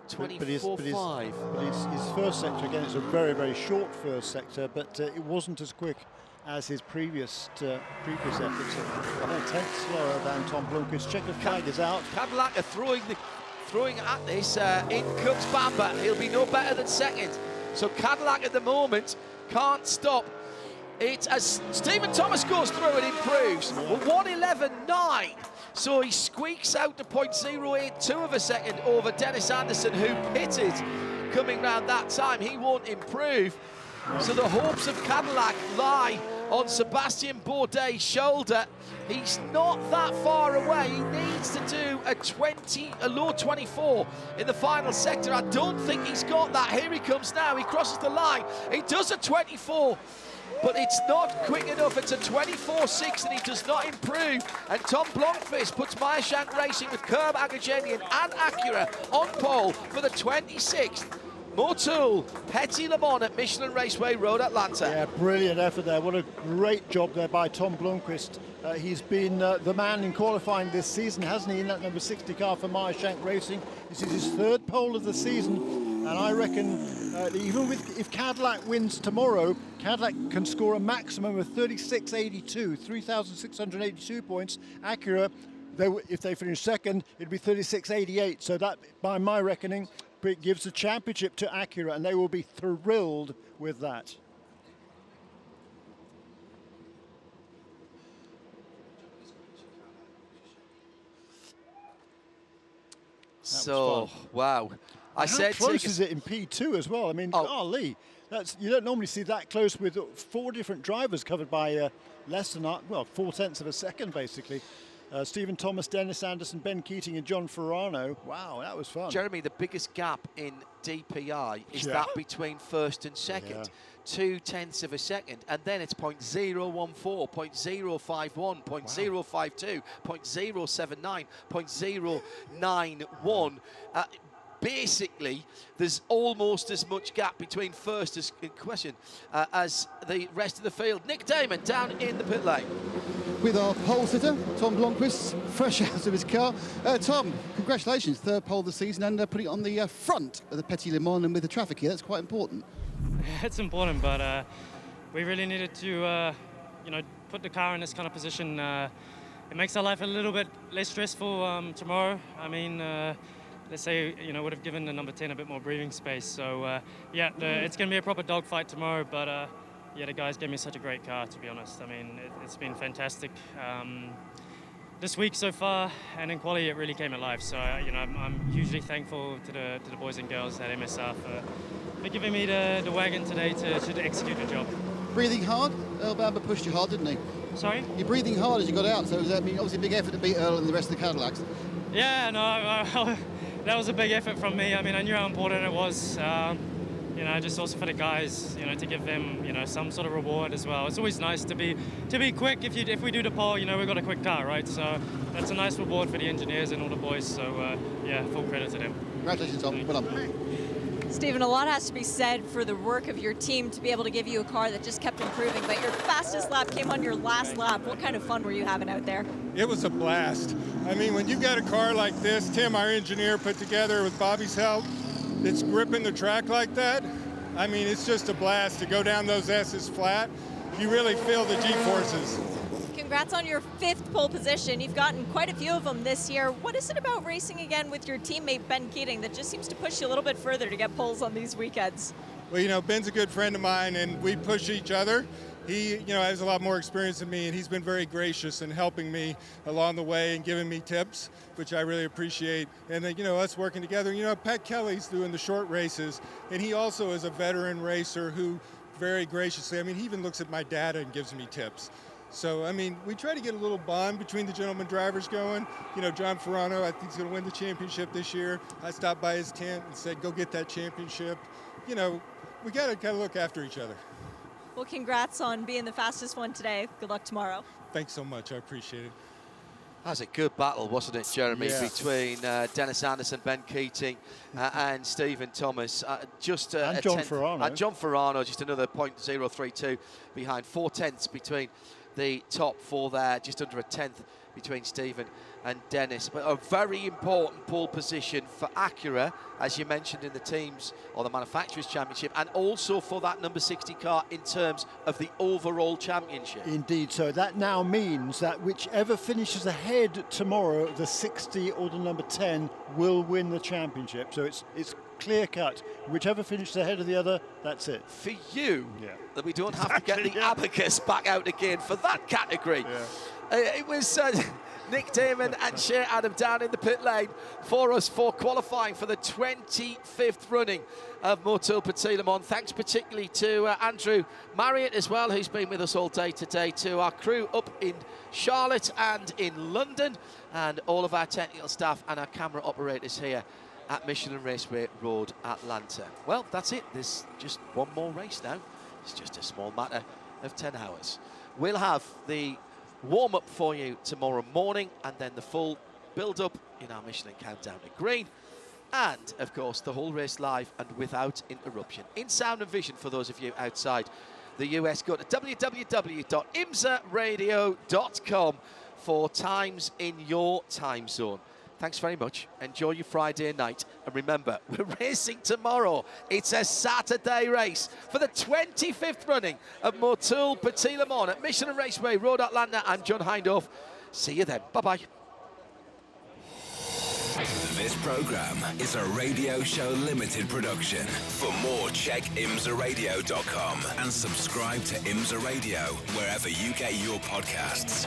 24.5. But his first sector, again, it's a very, very short first sector, but it wasn't as quick as his previous efforts. A tenth slower than Tom Blomqvist. Checker flag is out. Cadillac are throwing at this. In comes Bamber. He'll be no better than second. So Cadillac at the moment can't stop. It's as Stephen Thomas goes through and improves. Well, 1:11.9. So he squeaks out to 0.082 of a second over Dennis Anderson, who pitted coming round that time. He won't improve. So the hopes of Cadillac lie on Sebastian Bourdais' shoulder. He's not that far away. He needs to do a low 24 in the final sector. I don't think he's got that. Here he comes now. He crosses the line. He does a 24. But it's not quick enough. It's a 24.6 and he does not improve. And Tom Blomqvist puts Michelin Racing with Curb, Agajanian and Acura on pole for the 26th Motul Petit Le Mans at Michelin Raceway Road Atlanta. Yeah, brilliant effort there. What a great job there by Tom Blomqvist. He's been the man in qualifying this season, hasn't he, in that number 60 car for Michelin Racing. This is his 3rd pole of the season. And I reckon even if Cadillac wins tomorrow, Cadillac can score a maximum of 36.82, 3,682 points. Acura, if they finish second, it'd be 36.88. So that, by my reckoning, gives the championship to Acura, and they will be thrilled with that. So, wow. How close is it in P2 as well? I mean, golly, you don't normally see that close with 4 different drivers covered by less than, 4/10 of a second, basically. Stephen Thomas, Dennis Anderson, Ben Keating and John Ferrano. Wow, that was fun. Jeremy, the biggest gap in DPi is that between first and second. 0.2 of a second, and then it's 0.014, 0.051, 0.052, 0.079, 0.091. Basically, there's almost as much gap between first as the rest of the field. Nick Damon down in the pit lane. With our pole sitter, Tom Blomqvist, fresh out of his car. Tom, congratulations, 3rd pole of the season and putting it on the front of the Petit Le Mans and with the traffic here. That's quite important. It's important, but we really needed to, put the car in this kind of position. It makes our life a little bit less stressful tomorrow. I mean, let's say, would have given the number 10 a bit more breathing space. So, it's going to be a proper dogfight tomorrow, but, the guys gave me such a great car, to be honest. I mean, it's been fantastic this week so far, and in quali it really came alive. So, I'm hugely thankful to the boys and girls at MSR for giving me the wagon today to execute the job. Breathing hard? Earl Bamber pushed you hard, didn't he? Sorry? You're breathing hard as you got out, so it was obviously a big effort to beat Earl and the rest of the Cadillacs. Yeah, no, that was a big effort from me. I mean, I knew how important it was. Just also for the guys, to give them, some sort of reward as well. It's always nice to be quick. If we do the pole, we've got a quick car, right? So that's a nice reward for the engineers and all the boys. So full credit to them. Congratulations, Tom. Well done. Stephen, a lot has to be said for the work of your team to be able to give you a car that just kept improving, but your fastest lap came on your last lap. What kind of fun were you having out there? It was a blast. I mean, when you've got a car like this, Tim, our engineer, put together with Bobby's help, that's gripping the track like that, I mean, it's just a blast to go down those S's flat. You really feel the G-forces. congrats on your 5th pole position. You've gotten quite a few of them this year. What is it about racing again with your teammate Ben Keating that just seems to push you a little bit further to get poles on these weekends? Well, you know, Ben's a good friend of mine, and we push each other. He, you know, has a lot more experience than me, and he's been very gracious in helping me along the way and giving me tips, which I really appreciate. And then, you know, us working together. You know, Pat Kelly's doing the short races, and he also is a veteran racer who very graciously, I mean, he even looks at my data and gives me tips. So, I mean, we try to get a little bond between the gentleman drivers going. You know, John Ferrano, I think he's going to win the championship this year. I stopped by his tent and said, go get that championship. You know, we got to kind of look after each other. Well, congrats on being the fastest one today. Good luck tomorrow. Thanks so much. I appreciate it. That was a good battle, wasn't it, Jeremy, Yeah. between Dennis Anderson, Ben Keating, and Stephen Thomas. And John Ferrano. And John Ferrano, just another .032 behind. 4/10 between the top four there, just under a 10th between Stephen and Dennis. But a very important pole position for Acura, as you mentioned, in the teams or the manufacturers championship, and also for that number 60 car in terms of the overall championship. Indeed, so that now means that whichever finishes ahead tomorrow, the 60 or the number 10 will win the championship. So it's clear cut. Whichever finishes ahead of the other, that's it. For you, Yeah. that we don't have to get the abacus back out again for that category. Yeah. It was Nick Damon and Shea Adam down in the pit lane for us for qualifying for the 25th running of Motul Petit Le Mans. Thanks particularly to Andrew Marriott as well, who's been with us all day today, to our crew up in Charlotte and in London, and all of our technical staff and our camera operators here at Michelin Raceway Road Atlanta. Well, that's it. There's just one more race now. It's just a small matter of 10 hours. We'll have the warm-up for you tomorrow morning, and then the full build-up in our Michelin Countdown to Green, and of course the whole race live and without interruption in sound and vision. For those of you outside the US, go to www.imsaradio.com for times in your time zone. Thanks very much. Enjoy your Friday night. And remember, we're racing tomorrow. It's a Saturday race for the 25th running of Motul Petit Le Mans at Michelin Raceway Road Atlanta. I'm John Hindhaugh. See you then. Bye-bye. This program is a Radio Show Limited production. For more, check imsaradio.com and subscribe to IMSA Radio wherever you get your podcasts.